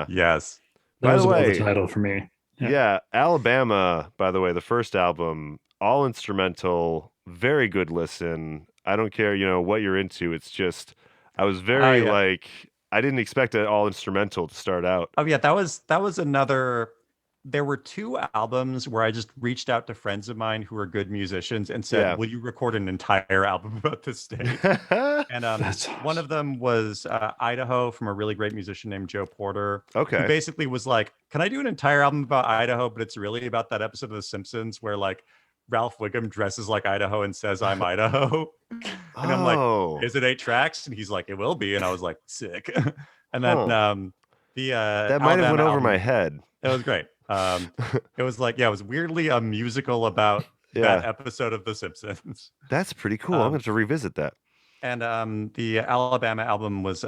Yes. That was the title for me. Yeah. Alabama, by the way, the first album, all instrumental, very good listen. I don't care, what you're into. It's just, I was very I didn't expect it all instrumental to start out. Oh yeah, that was another. There were 2 albums where I just reached out to friends of mine who are good musicians and said, "Will you record an entire album about this state?" And awesome. One of them was Idaho from a really great musician named Joe Porter. Okay. Who basically was like, "Can I do an entire album about Idaho, but it's really about that episode of The Simpsons where like Ralph Wiggum dresses like Idaho and says, 'I'm Idaho.'" And I'm like, "Is it 8 tracks?" And he's like, "It will be." And I was like, "Sick." And then that might have went over my head. It was great. It was like, it was weirdly a musical about that episode of The Simpsons. That's pretty cool. I'm going to have to revisit that. And the Alabama album was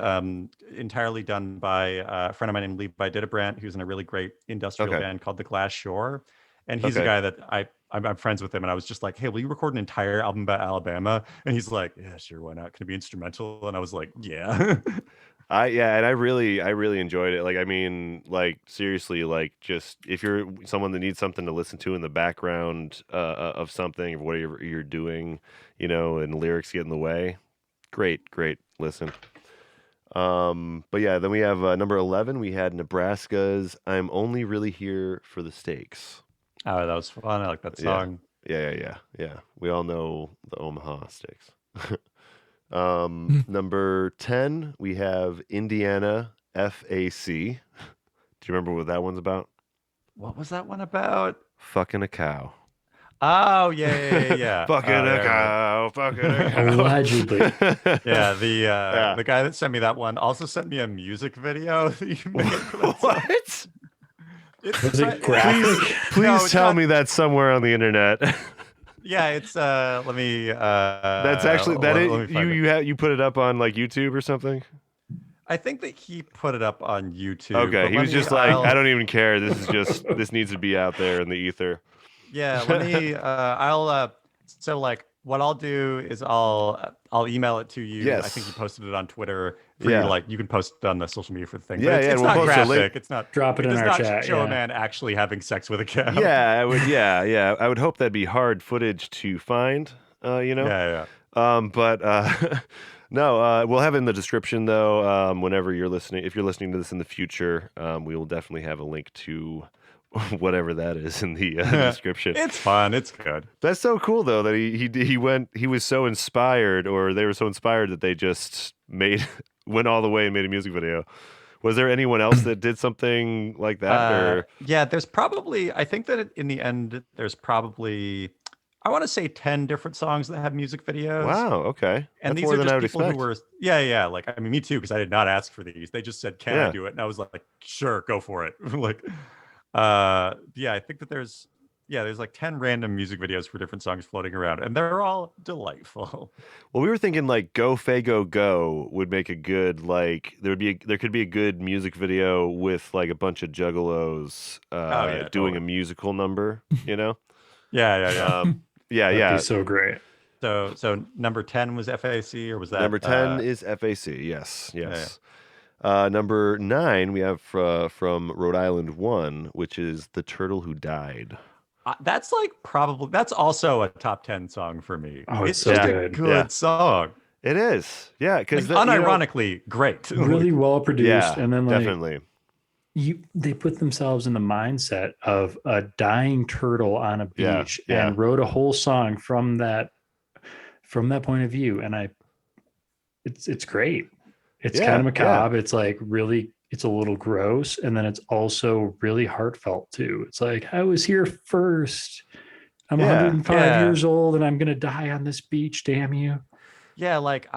entirely done by a friend of mine named Levi Didebrandt, who's in a really great industrial band called The Glass Shore. And he's a guy that I'm friends with him, and I was just like, hey, will you record an entire album about Alabama? And he's like, yeah, sure, why not? Can it be instrumental? And I was like, yeah. And I really enjoyed it. Like, I mean, like, seriously, like, just if you're someone that needs something to listen to in the background of something or whatever you're doing, and lyrics get in the way, great listen. But yeah, then we have number 11. We had Nebraska's "I'm Only Really Here for the Steaks." Oh, that was fun. I like that song. Yeah. We all know the Omaha Steaks. Number 10, we have Indiana FAC. Do you remember what that one's about? What was that one about? Fucking a cow. Oh, yeah. Fucking a cow. Allegedly. Yeah, the guy that sent me that one also sent me a music video that you made for that song. What? Was it graphic? Please tell me that's somewhere on the internet. Yeah, it's let me that's actually you put it up on like YouTube or something? I think that he put it up on YouTube. Okay, he was just like, I don't even care. This needs to be out there in the ether. Yeah, let me so like what I'll do is I'll email it to you. Yes. I think you posted it on Twitter for you to, like, you can post it on the social media for the thing. Yeah, but it's we'll not post graphic. It's not drop it in our chat. Show a man actually having sex with a cow. Yeah, I would. Yeah. I would hope that'd be hard footage to find. Yeah. But no, we'll have it in the description though. Whenever you're listening, if you're listening to this in the future, we will definitely have a link to whatever that is in the description. It's fun. It's good. That's so cool though that he was so inspired, or they were so inspired that they just went all the way and made a music video. Was there anyone else that did something like that? Yeah, there's probably, I think that in the end, there's probably, I want to say 10 different songs that have music videos. Wow, okay. And That's these are just people expect. who were, yeah. Like, I mean, me too, because I did not ask for these. They just said, can I do it? And I was like, sure, go for it. Like, I think that there's like 10 random music videos for different songs floating around, and they're all delightful. Well, we were thinking like "Go Fago Go" would make a good, like, there could be a good music video with like a bunch of juggalos doing totally. a musical number, Yeah. That'd be so great. So number 10 was FAC, or was that number 10 is FAC? Yes. Number 9 we have from Rhode Island 1, which is "The Turtle Who Died." That's also a top 10 song for me. Oh, it's just so a good song. It is, yeah, because like, unironically great, really well produced, and then like, definitely they put themselves in the mindset of a dying turtle on a beach and wrote a whole song from that point of view, and it's great. It's kind of macabre. It's like really. It's a little gross, and then it's also really heartfelt too. It's like, I was here first. I'm 105 years old, and I'm gonna die on this beach. Damn you! Yeah, like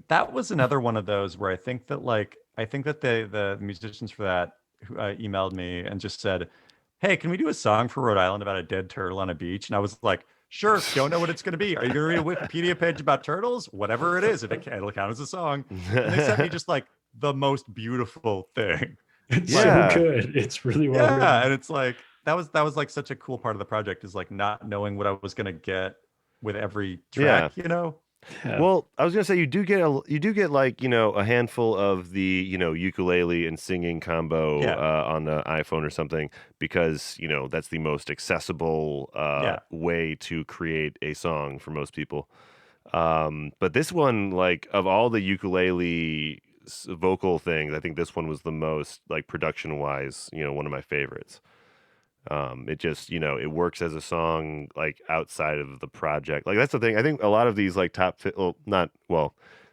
that was another one of those where I think that the musicians for that who emailed me and just said, "Hey, can we do a song for Rhode Island about a dead turtle on a beach?" And I was like, "Sure." Don't know what it's gonna be. Are you gonna read a Wikipedia page about turtles? Whatever it is, it'll count as a song. And they sent me just like the most beautiful thing. It's so good. It's really well written. And it's like that was like such a cool part of the project, is like not knowing what I was gonna get with every track, Yeah. Well, I was gonna say you do get like, a handful of the, ukulele and singing combo on the iPhone or something, because that's the most accessible way to create a song for most people. But this one, like, of all the ukulele vocal things, I think this one was the most, like, production wise, one of my favorites. It just, it works as a song, like, outside of the project. Like, that's the thing. I think a lot of these, like,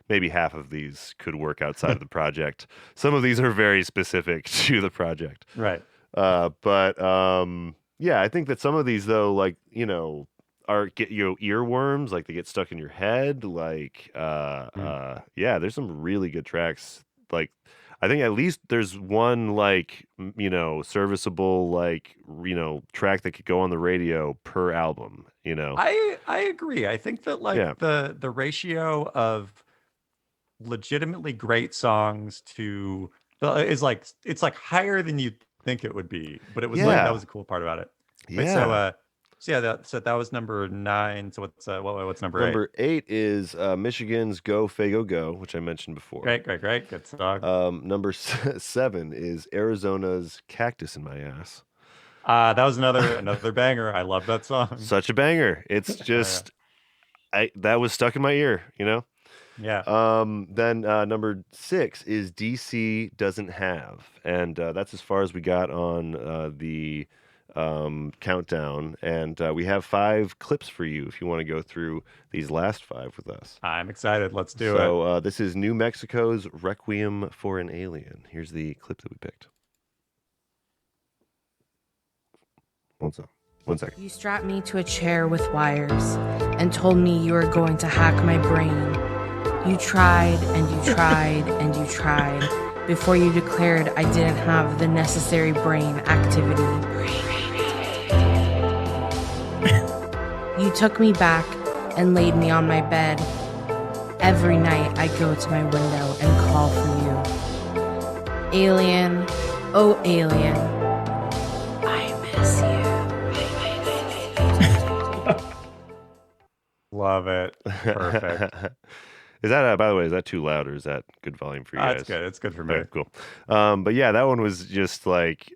maybe half of these could work outside of the project. Some of these are very specific to the project. Right. But I think that some of these, though, like, get earworms, like they get stuck in your head. Like, there's some really good tracks. Like, I think at least there's one, like, serviceable, like, track that could go on the radio per album, I agree. I think that, like, the ratio of legitimately great songs to is like, it's like higher than you think it would be, but it was like, that was a cool part about it. Yeah. So yeah, that was number 9. So what's number 8? Number 8 is Michigan's "Go Fago Go," which I mentioned before. Great, good song. Number 7 is Arizona's "Cactus in My Ass." That was another banger. I love that song. Such a banger. It's just that was stuck in my ear, you know? Yeah. Then number 6 is DC Doesn't Have, and that's as far as we got on the countdown. And we have 5 clips for you if you want to go through these last 5 with us. I'm excited. Let's do it. So this is New Mexico's "Requiem for an Alien." Here's the clip that we picked. One second. You strapped me to a chair with wires and told me you were going to hack my brain. You tried and you tried and you tried before you declared I didn't have the necessary brain activity. You took me back and laid me on my bed. Every night I go to my window and call for you. Alien, oh alien, I miss you. Love it. Perfect. Is that, by the way, is that too loud or is that good volume for you guys? That's good. It's good for me. Okay, cool. But yeah, that one was just like,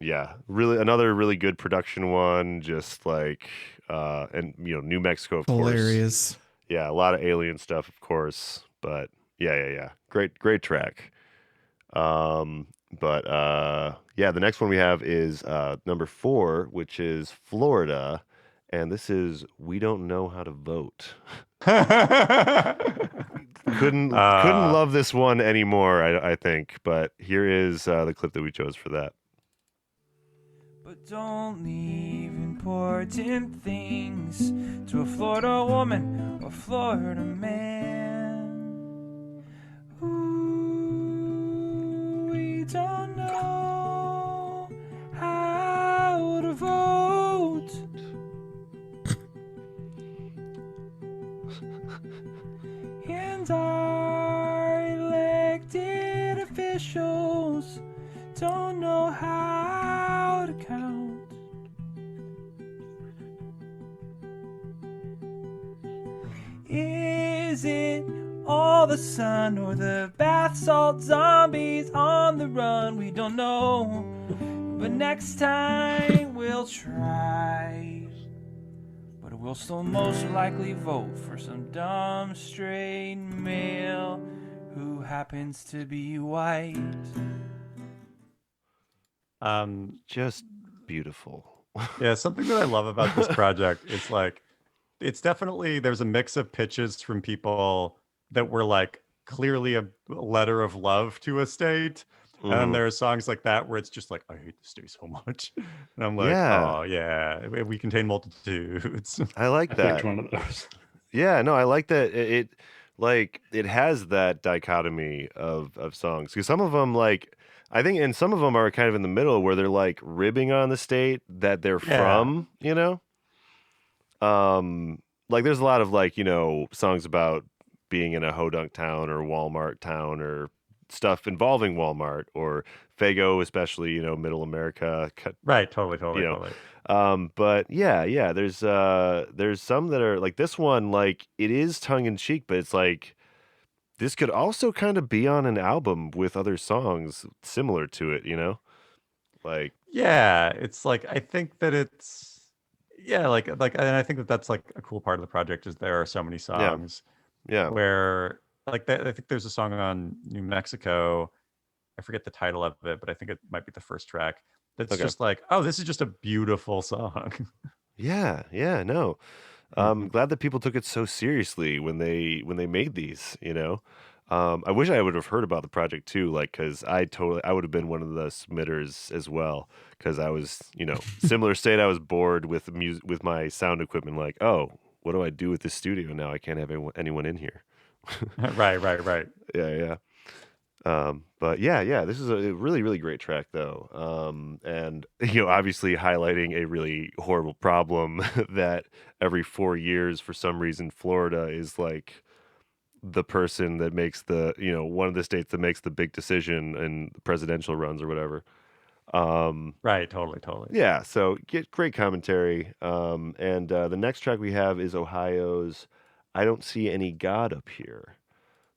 yeah, really another really good production one. Just like, and New Mexico, of course. Hilarious. Yeah, a lot of alien stuff, of course. But yeah. Great track. But yeah, the next one we have is number 4, which is Florida. And this is "We Don't Know How to Vote." couldn't love this one anymore, I think. But here is the clip that we chose for that. But don't leave important things to a Florida woman or Florida man. Ooh, we don't know how to vote. And our elected officials don't know how to count. Is it all the sun or the bath salt zombies on the run? We don't know, but next time we'll try. But we'll still most likely vote for some dumb straight male who happens to be white. Just beautiful. Yeah, something that I love about this project is like, it's definitely, there's a mix of pitches from people that were like clearly a letter of love to a state. And then there are songs like that where it's just like, I hate this state so much. And I'm like, oh yeah, we contain multitudes. I like that. I picked one of those. Yeah, no, I like that. It has that dichotomy of songs. Because some of them, like, I think, and some of them are kind of in the middle where they're like ribbing on the state that they're from, like there's a lot of like, songs about being in a hodunk town or Walmart town or stuff involving Walmart or Fago, especially, middle America. Right. Totally. But yeah, there's some that are like this one, like it is tongue in cheek, but it's like, this could also kind of be on an album with other songs similar to it, like, yeah, it's like, I think that it's, and I think that that's like a cool part of the project is there are so many songs where like I think there's a song on New Mexico. I forget the title of it, but I think it might be the first track. That's just like, oh, this is just a beautiful song. Yeah, no. I'm glad that people took it so seriously when they made these, I wish I would have heard about the project too, like, because I would have been one of the submitters as well, because I was, similar state. I was bored with with my sound equipment, like, oh, what do I do with this studio now? I can't have anyone in here. Right. Yeah. But yeah, this is a really, really great track though. And obviously highlighting a really horrible problem that every 4 years, for some reason, Florida is like the person that makes the, one of the states that makes the big decision in presidential runs or whatever. Right, totally. Yeah, so get great commentary. And the next track we have is Ohio's "I Don't See Any God Up Here."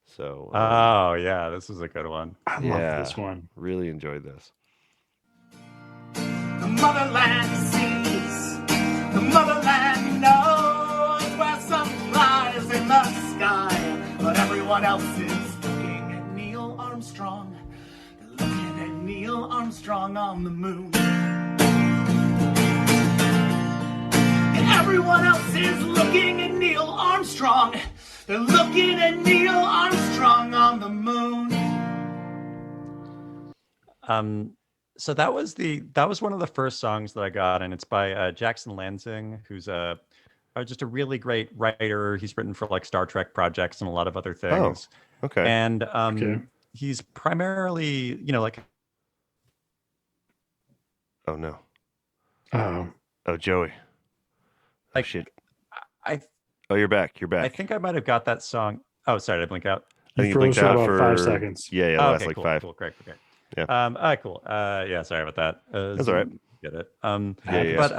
So, oh yeah, this is a good one. I love this one. Really enjoyed this. The motherland sees, the motherland knows where sun flies in the sky, but everyone else is looking at Neil Armstrong. They're looking at Neil Armstrong on the moon. And everyone else is looking at Neil Armstrong. They're looking at Neil Armstrong on the moon. So that was one of the first songs that I got, and it's by Jackson Lansing, who's just a really great writer. He's written for like Star Trek projects and a lot of other things. Oh, okay. And he's primarily, like. Oh no. Oh, Joey. Like, shit. Oh, you're back. I think I might have got that song. Oh, sorry, did I blink out? You froze for about 5 seconds. Yeah, oh, last okay, like cool, 5. Cool, great. Yeah. All right, cool. Yeah, sorry about that. That's all right. Get it. Yeah. But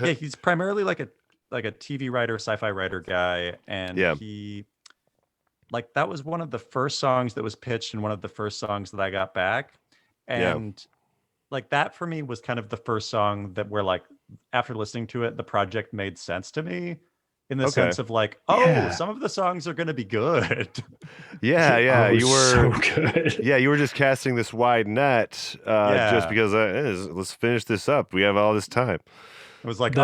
yeah, he's primarily like a TV writer, sci-fi writer guy, and he that was one of the first songs that was pitched and one of the first songs that I got back, and like that for me was kind of the first song that where like after listening to it, the project made sense to me. In the sense of like, some of the songs are going to be good. Yeah. You were so good. Yeah, you were just casting this wide net just because let's finish this up. We have all this time. It was like,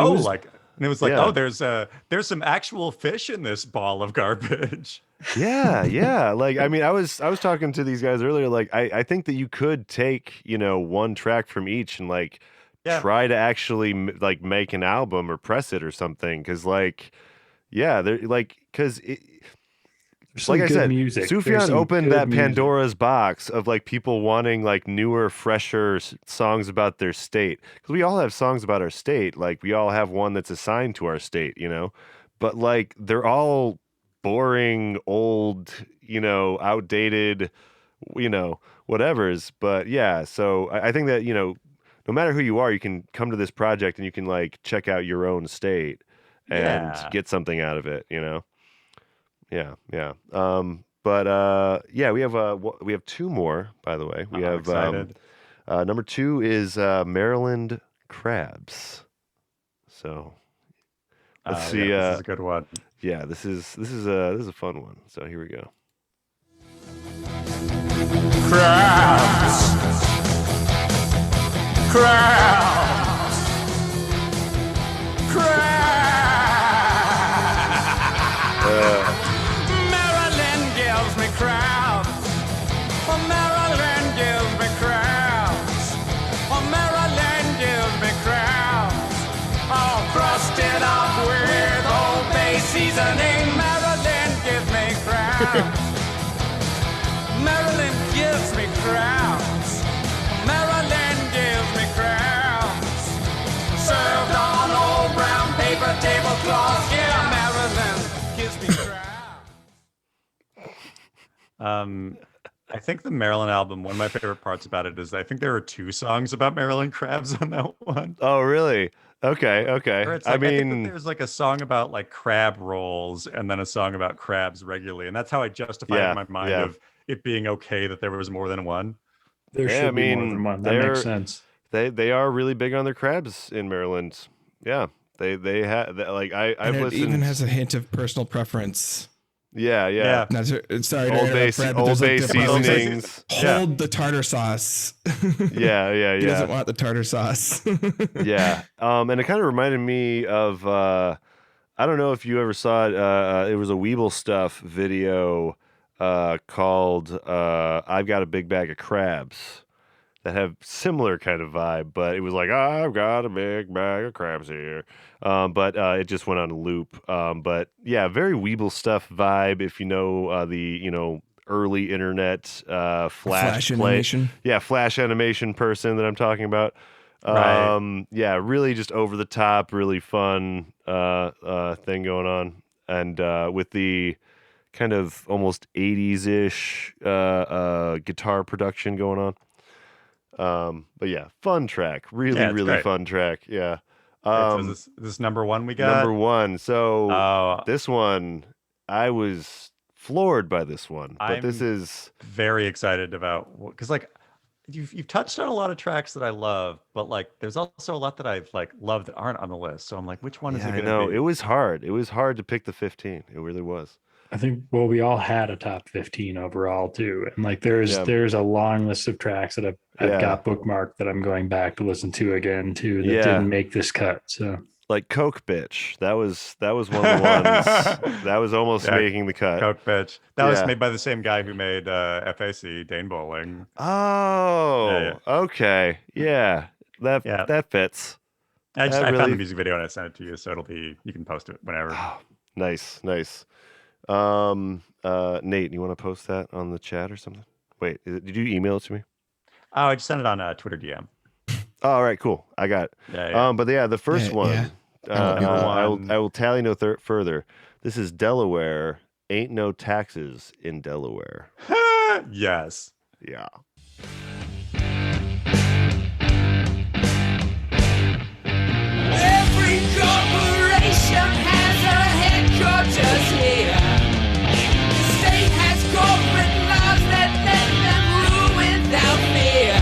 there's some actual fish in this ball of garbage. Yeah. Like, I mean, I was talking to these guys earlier. Like, I think that you could take, one track from each and like try to actually like make an album or press it or something. Cause like, they're like, cause like I said, music. Sufjan opened that Pandora's box of like people wanting like newer, fresher songs about their state. Because we all have songs about our state. Like we all have one that's assigned to our state, but like they're all boring, old, outdated, whatever's. But yeah, so I think that, no matter who you are, you can come to this project and you can like check out your own state and get something out of it, Yeah. We have 2 more, by the way. We have excited. Number 2 is Maryland Crabs. So let's see. This is a good one. Yeah, this is a fun one. So here we go. Crabs. Maryland gives me crabs. Maryland gives me crabs. Maryland gives me crabs. All crusted up with Old Bay seasoning. Maryland gives me crabs. Maryland gives me crabs. Maryland gives me crabs. Served on old brown paper tablecloths. Yeah, Maryland gives me crabs. I think the Maryland album, one of my favorite parts about it is I think there are 2 songs about Maryland crabs on that one. Oh, really? Okay. Like, I think that there's like a song about like crab rolls and then a song about crabs regularly. And that's how I justify it in my mind of it being okay that there was more than one. There should be more than one. That makes sense. They are really big on their crabs in Maryland. Yeah. They have like I've listened. It even has a hint of personal preference. Yeah. Sorry, Old Bay seasonings. Hold the tartar sauce. Yeah. He doesn't want the tartar sauce. Yeah. And it kind of reminded me of I don't know if you ever saw it. It was a Weeble Stuff video called "I've Got a Big Bag of Crabs." That have similar kind of vibe, but it was like, I've got a big bag of crabs here. But it just went on a loop. But yeah, very Weeble Stuff vibe. If you know the early internet flash animation. Yeah, flash animation person that I'm talking about. Right. Yeah, really just over the top, really fun thing going on, and with the kind of almost 80s-ish guitar production going on. But yeah, fun track. Really great. fun track. Yeah. So this number one we got? Number one. So this one, I was floored by this one, but this is very excited about, because like you've touched on a lot of tracks that I love, but like there's also a lot that I've like loved that aren't on the list. So I'm like, which one is it going to be? It was hard. It was hard to pick the 15. It really was. I think we all had a top 15 overall too, and like there's a long list of tracks that I've got bookmarked that I'm going back to listen to again too that didn't make this cut. So like Coke Bitch, that was one of the ones that was almost making the cut. Coke Bitch, that was made by the same guy who made FAC Dane Bowling. Oh, okay, that fits. I found the music video and I sent it to you, so you can post it whenever. Oh, nice. Nate, you want to post that on the chat or something? Wait, did you email it to me? Oh, I just sent it on Twitter DM. Oh, all right, cool. I got it. But the first one, I will tally no further. This is Delaware. Ain't no taxes in Delaware. Yes. Yeah. Every corporation has a headquarters here. The state has corporate laws that let them rule without fear.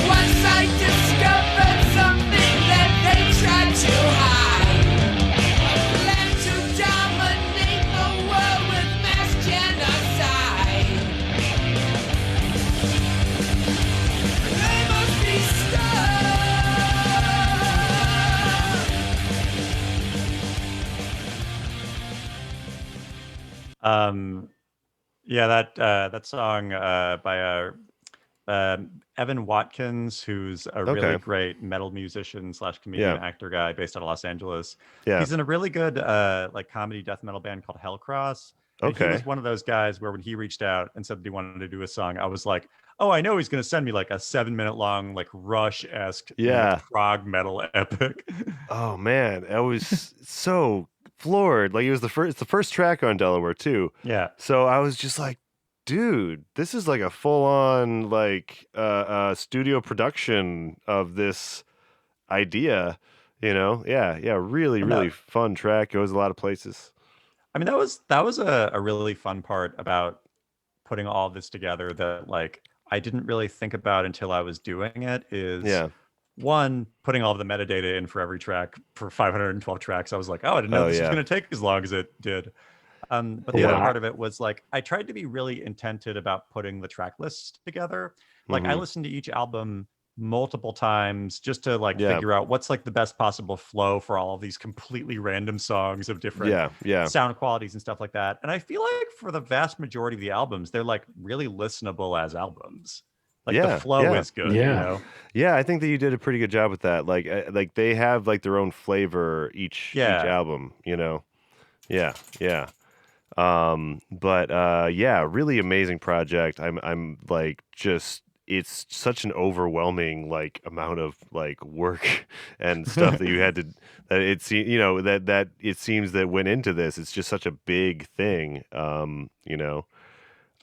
Once I discovered something that they tried to hide, a plan to dominate the world with mass genocide. They must be stopped. That song by Evan Watkins, who's a really great metal musician / comedian actor guy based out of Los Angeles. Yeah. He's in a really good like comedy death metal band called Hellcross. And he was one of those guys where when he reached out and said that he wanted to do a song, I was like, oh, I know he's going to send me like a 7-minute long, like Rush-esque prog metal epic. Oh man, I was so floored. Like it's the first track on Delaware too. Yeah. So I was just like, dude, this is like a full-on like studio production of this idea, really fun track. Goes a lot of places. I mean, that was a really fun part about putting all this together that like I didn't really think about until I was doing it is one, putting all of the metadata in for every track for 512 tracks. I was like, oh, I didn't know this was going to take as long as it did. But the other part of it was like, I tried to be really intented about putting the track lists together. Like I listened to each album multiple times just to like figure out what's like the best possible flow for all of these completely random songs of different sound qualities and stuff like that. And I feel like for the vast majority of the albums, they're like really listenable as albums. Like the flow is good. Yeah, I think that you did a pretty good job with that. Like they have like their own flavor each album, really amazing project. I'm like just it's such an overwhelming like amount of like work and stuff that you had to that it seems that went into this. It's just such a big thing.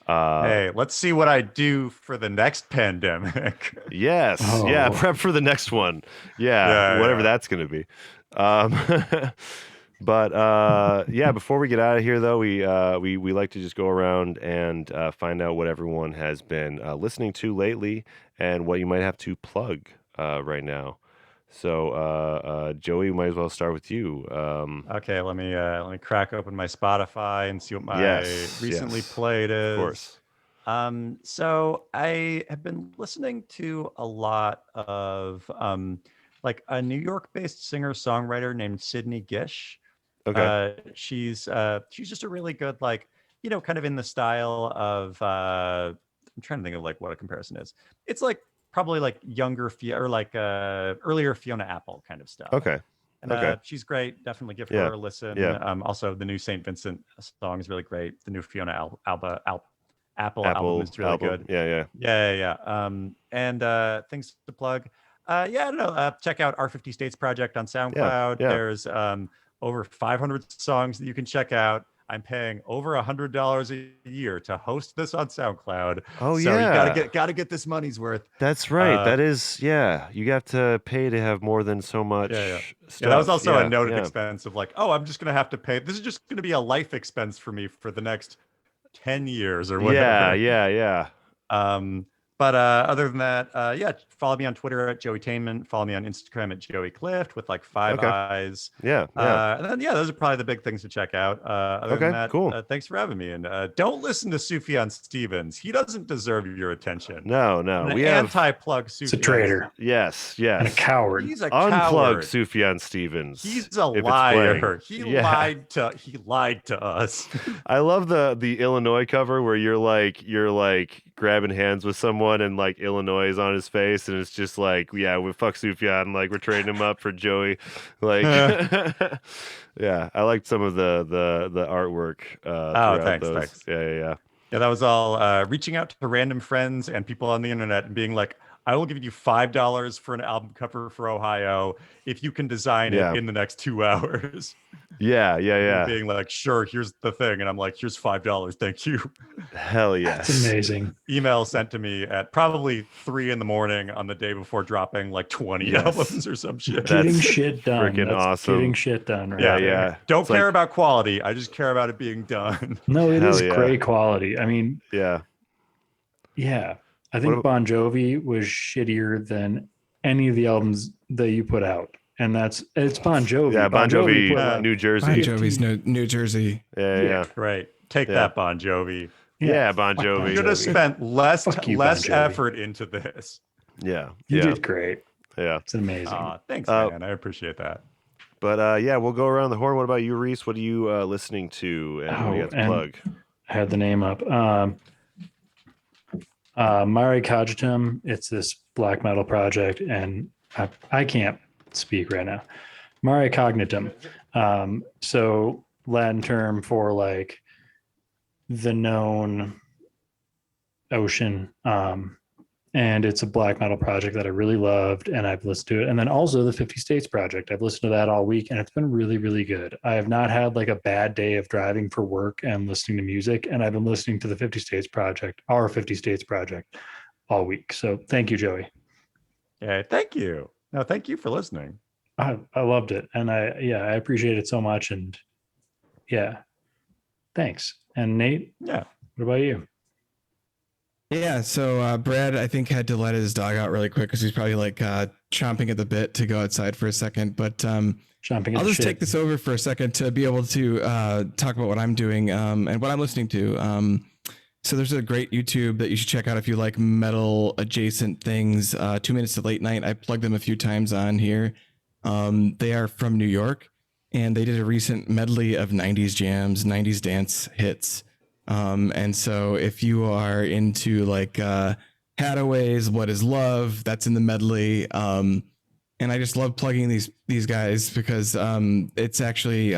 Hey, let's see what I do for the next pandemic. Yes. Oh. Yeah. Prep for the next one. Whatever that's going to be. But before we get out of here, though, we like to just go around and find out what everyone has been listening to lately and what you might have to plug right now. So, Joey, we might as well start with you. Okay, let me crack open my Spotify and see what my recently played is. Of course. So I have been listening to a lot of like a New York-based singer-songwriter named Sydney Gish. Okay. She's just a really good, like, kind of in the style of I'm trying to think of like what a comparison is. It's like probably like younger or like earlier Fiona Apple kind of stuff. Okay. And she's great. Definitely give her a listen. Yeah. Also the new Saint Vincent song is really great. The new Fiona Apple album is really good. Yeah. And things to plug. I don't know. Check out our 50 States Project on SoundCloud. Yeah. There's over 500 songs that you can check out. I'm paying over $100 a year to host this on SoundCloud. Oh, so yeah. you gotta get this money's worth. That's right. That is, yeah. You have to pay to have more than so much stuff. Yeah, that was also a noted expense of like, oh, I'm just gonna have to pay. This is just gonna be a life expense for me for the next 10 years or whatever. Yeah. But other than that, follow me on Twitter at JoeyTainment. Follow me on Instagram at Joey Clift with like 5 eyes. Yeah. And then, those are probably the big things to check out. Other than that, cool. Thanks for having me. And don't listen to Sufjan Stevens. He doesn't deserve your attention. No. We anti-plug Sufjan. It's a traitor. Yes. And a coward. He's a Unplug coward. Sufjan Stevens. He's a liar. He lied to us. I love the Illinois cover where you're like grabbing hands with someone and like Illinois is on his face and it's just like, yeah, we fuck Sufjan, like we're trading him up for Joey. Like yeah, I liked some of the artwork Thanks. Yeah, that was all reaching out to random friends and people on the internet and being like, I will give you $5 for an album cover for Ohio if you can design it in the next 2 hours. Yeah. Being like, sure, here's the thing. And I'm like, here's $5. Thank you. Hell yes. That's amazing. Email sent to me at probably 3 a.m. on the day before dropping like 20 albums or some shit. Getting shit done. Freaking awesome. Getting shit done. Right? Yeah. Don't care about quality. I just care about it being done. No, it is great quality. I mean, yeah. I think Bon Jovi was shittier than any of the albums that you put out. And it's Bon Jovi. Yeah, Bon Jovi, New Jersey. Bon Jovi's New Jersey. Yeah. Right. Take that, Bon Jovi. Yeah, Bon Jovi. You could have spent less effort into this. Yeah. You did great. Yeah. It's amazing. Thanks, man. I appreciate that. But we'll go around the horn. What about you, Reese? What are you listening to? And what do you got to plug? I had the name up. Mare Cognitum. It's this black metal project, and I can't speak right now. Mare Cognitum. So Latin term for like the known ocean. And it's a black metal project that I really loved, and I've listened to it. And then also the 50 States project. I've listened to that all week, and it's been really, really good. I have not had like a bad day of driving for work and listening to music. And I've been listening to the 50 States project, our 50 States project, all week. So thank you, Joey. Yeah, thank you. No, thank you for listening. I loved it. And I appreciate it so much. And thanks. And Nate? Yeah. What about you? Yeah, so Brad, I think, had to let his dog out really quick because he's probably like chomping at the bit to go outside for a second. But I'll just take this over for a second to be able to talk about what I'm doing and what I'm listening to. So there's a great YouTube that you should check out if you like metal adjacent things. 2 Minutes to Late Night. I plugged them a few times on here. They are from New York, and they did a recent medley of 90s jams, 90s dance hits. And so if you are into like Hadaway's What Is Love, that's in the medley. And I just love plugging these guys because it's actually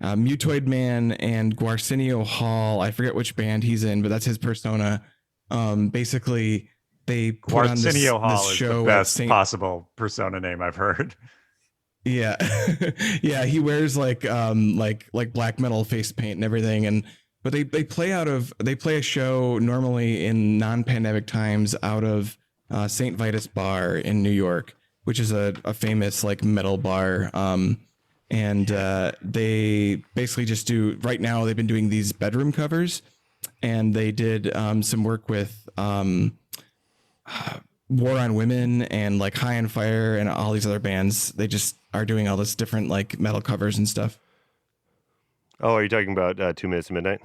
Mutoid Man and Guarcinio Hall. I forget which band he's in, but that's his persona. Basically, they put on this show. The best possible persona name I've heard. Yeah, yeah. He wears like black metal face paint and everything, but they play a show normally in non-pandemic times out of St. Vitus Bar in New York, which is a famous like metal bar. And they basically just do, right now they've been doing these bedroom covers, and they did some work with War on Women and like High on Fire and all these other bands. They just are doing all this different like metal covers and stuff. Oh, are you talking about 2 Minutes to Midnight?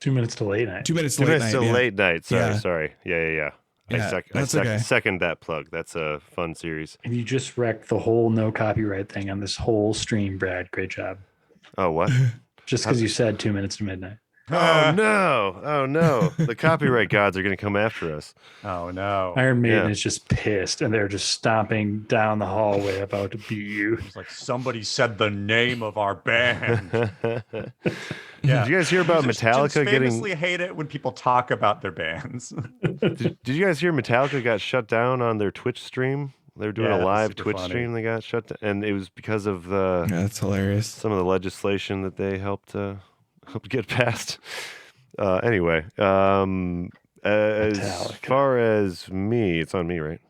2 Minutes to Late Night. 2 Minutes to 2 Late Minutes Night. to Yeah. Late Night. Sorry. Yeah. I second that plug. That's a fun series. And you just wrecked the whole no copyright thing on this whole stream, Brad. Great job. Oh, what? Just because you said 2 Minutes to Midnight. Oh no! The copyright gods are going to come after us. Oh no! Iron Maiden is just pissed, and they're just stomping down the hallway about to beat you. It's like somebody said the name of our band. Yeah. Did you guys hear about Metallica famously hate it when people talk about their bands? Did you guys hear Metallica got shut down on their Twitch stream They were doing a live Twitch stream. They got shut down, and it was because of that's hilarious. Some of the legislation that they helped get passed. Anyway, as far as me, it's on me, right?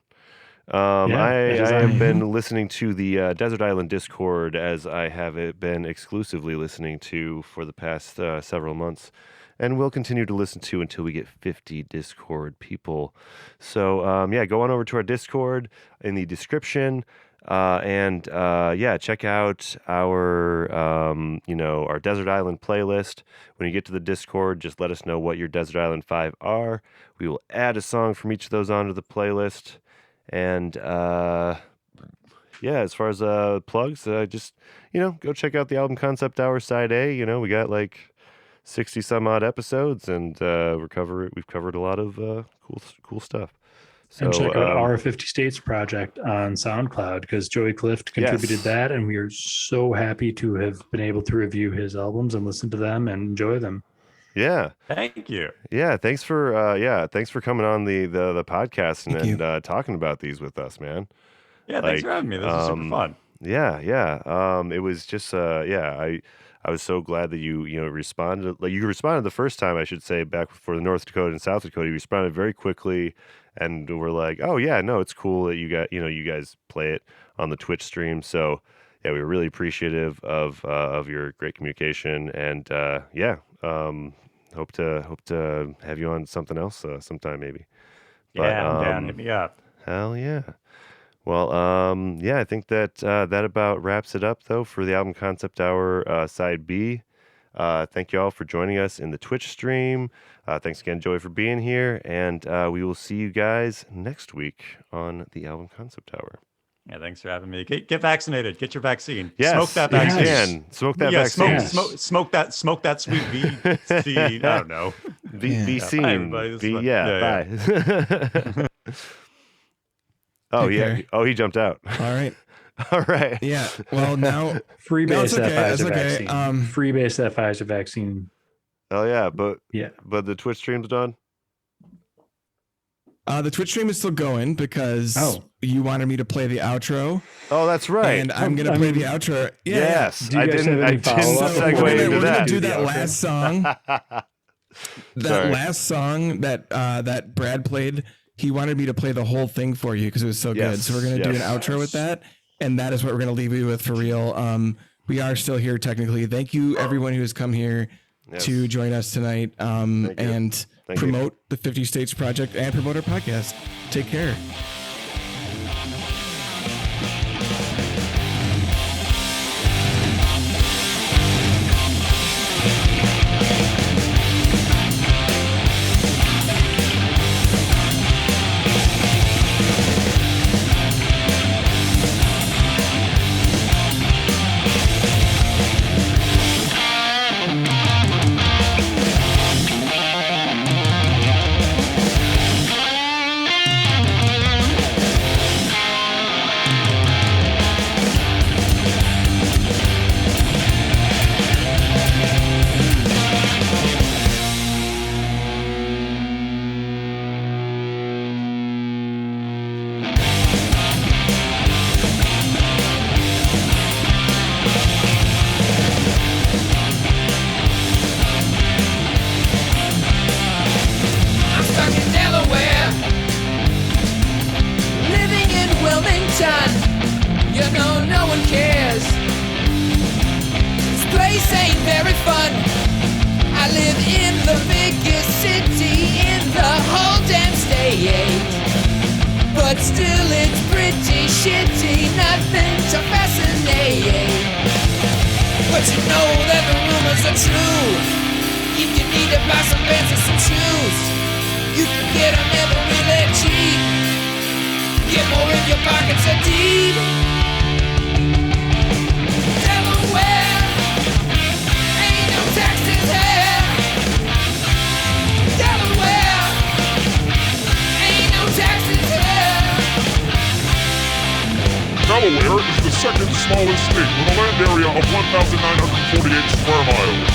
I have been listening to the Desert Island Discord, as I have been exclusively listening to for the past several months, and will continue to listen to until we get 50 Discord people. So go on over to our Discord in the description, and check out our our Desert Island playlist. When you get to the Discord, just let us know what your Desert Island 5 are. We will add a song from each of those onto the playlist. And as far as plugs, just go check out the Album Concept Hour Side A. We got like 60 some odd episodes, and we've covered a lot of cool stuff. So, and check out our 50 States project on SoundCloud, because Joey Clift contributed that, and we are so happy to have been able to review his albums and listen to them and enjoy them. Yeah. Thank you. Yeah. Thanks for coming on the podcast and talking about these with us, man. Yeah. Thanks for having me. This is super fun. Yeah. It was just, I was so glad that you responded. Like, you responded the first time, I should say, back for the North Dakota and South Dakota. You responded very quickly, and we're like, oh yeah, no, it's cool that you guys play it on the Twitch stream. So yeah, we were really appreciative of your great communication, and hope to have you on something else sometime maybe. I'm down. Hit me up. Hell yeah. Well, I think that about wraps it up though for the Album Concept Hour Side B. Thank you all for joining us in the Twitch stream. Thanks again, Joey, for being here, and we will see you guys next week on the Album Concept Hour. Yeah, thanks for having me. Get vaccinated. Get your vaccine. Yes, Smoke that vaccine. Yes. Smoke that vaccine. Smoke that sweet VC. I don't know. Vaccine. Bye. Oh, he jumped out. All right. All right. Yeah. Well, now freebase that Pfizer vaccine. Freebase that Pfizer vaccine. Oh yeah, but the Twitch stream's done. The Twitch stream is still going because you wanted me to play the outro. Oh, that's right. And I'm going to play the outro. Yeah. Yes. I didn't segue into that. We're going to do that last song. Last song that Brad played, he wanted me to play the whole thing for you because it was so good. So we're going to do an outro with that. And that is what we're going to leave you with for real. We are still here technically. Thank you, everyone who has come here to join us tonight and promote the 50 States Project and promote our podcast. Take care. Delaware is the second smallest state with a land area of 1,948 square miles.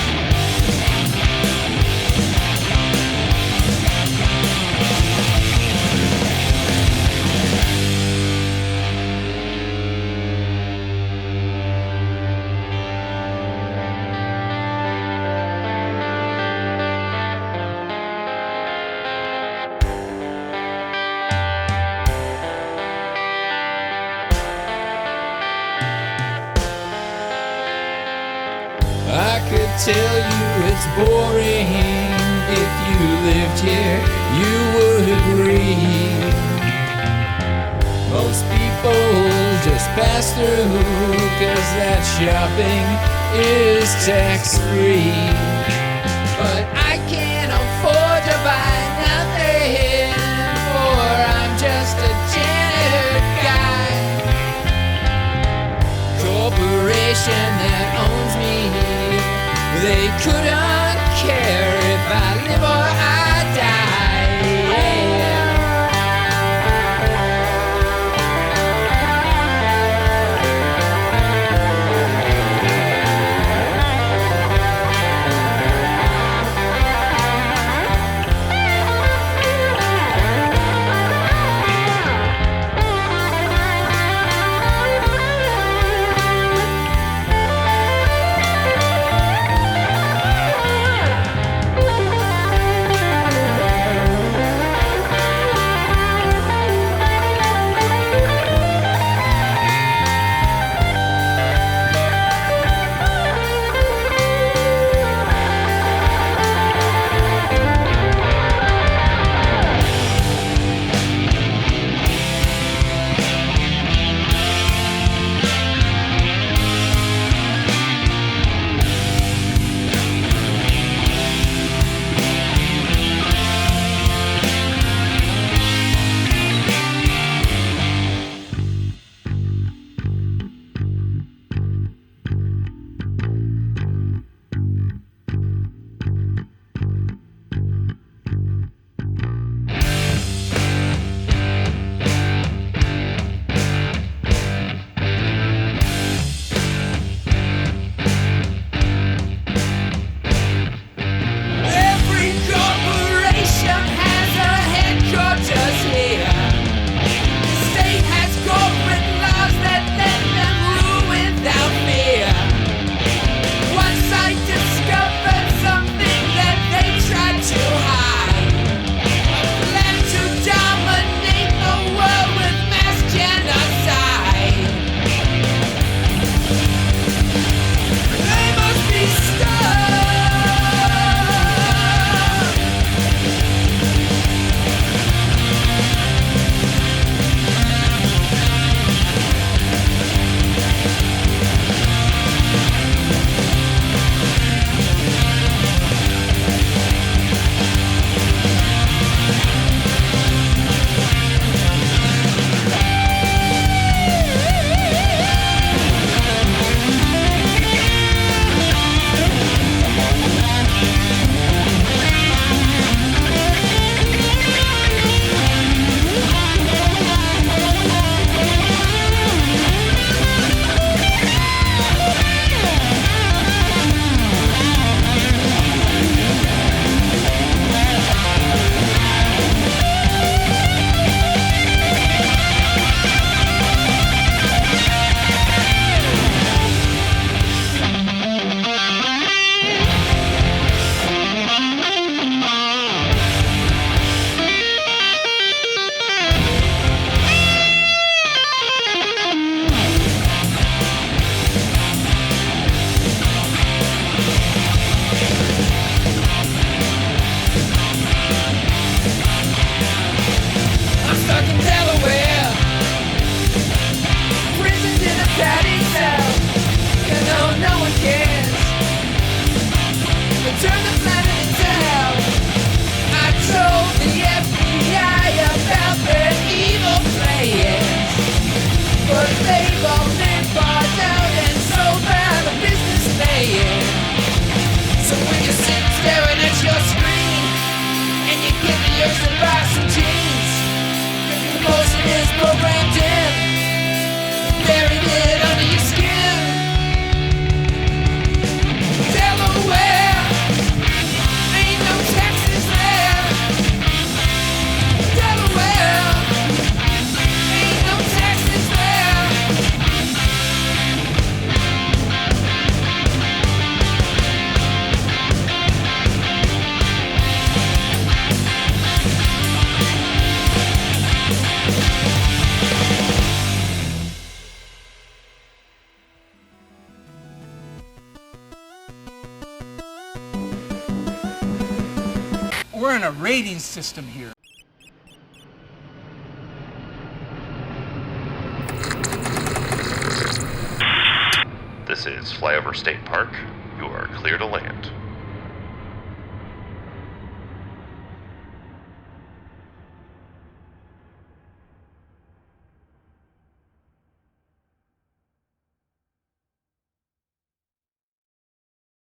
tell you it's boring. If you lived here, you would agree. Most people just pass through, 'cause that shopping is tax-free. But I can't afford to buy nothing, for I'm just a janitor guy. Corporation that owns me, they couldn't care if I live or I die. we're in a rating system here. This is Flyover State Park. You are clear to land.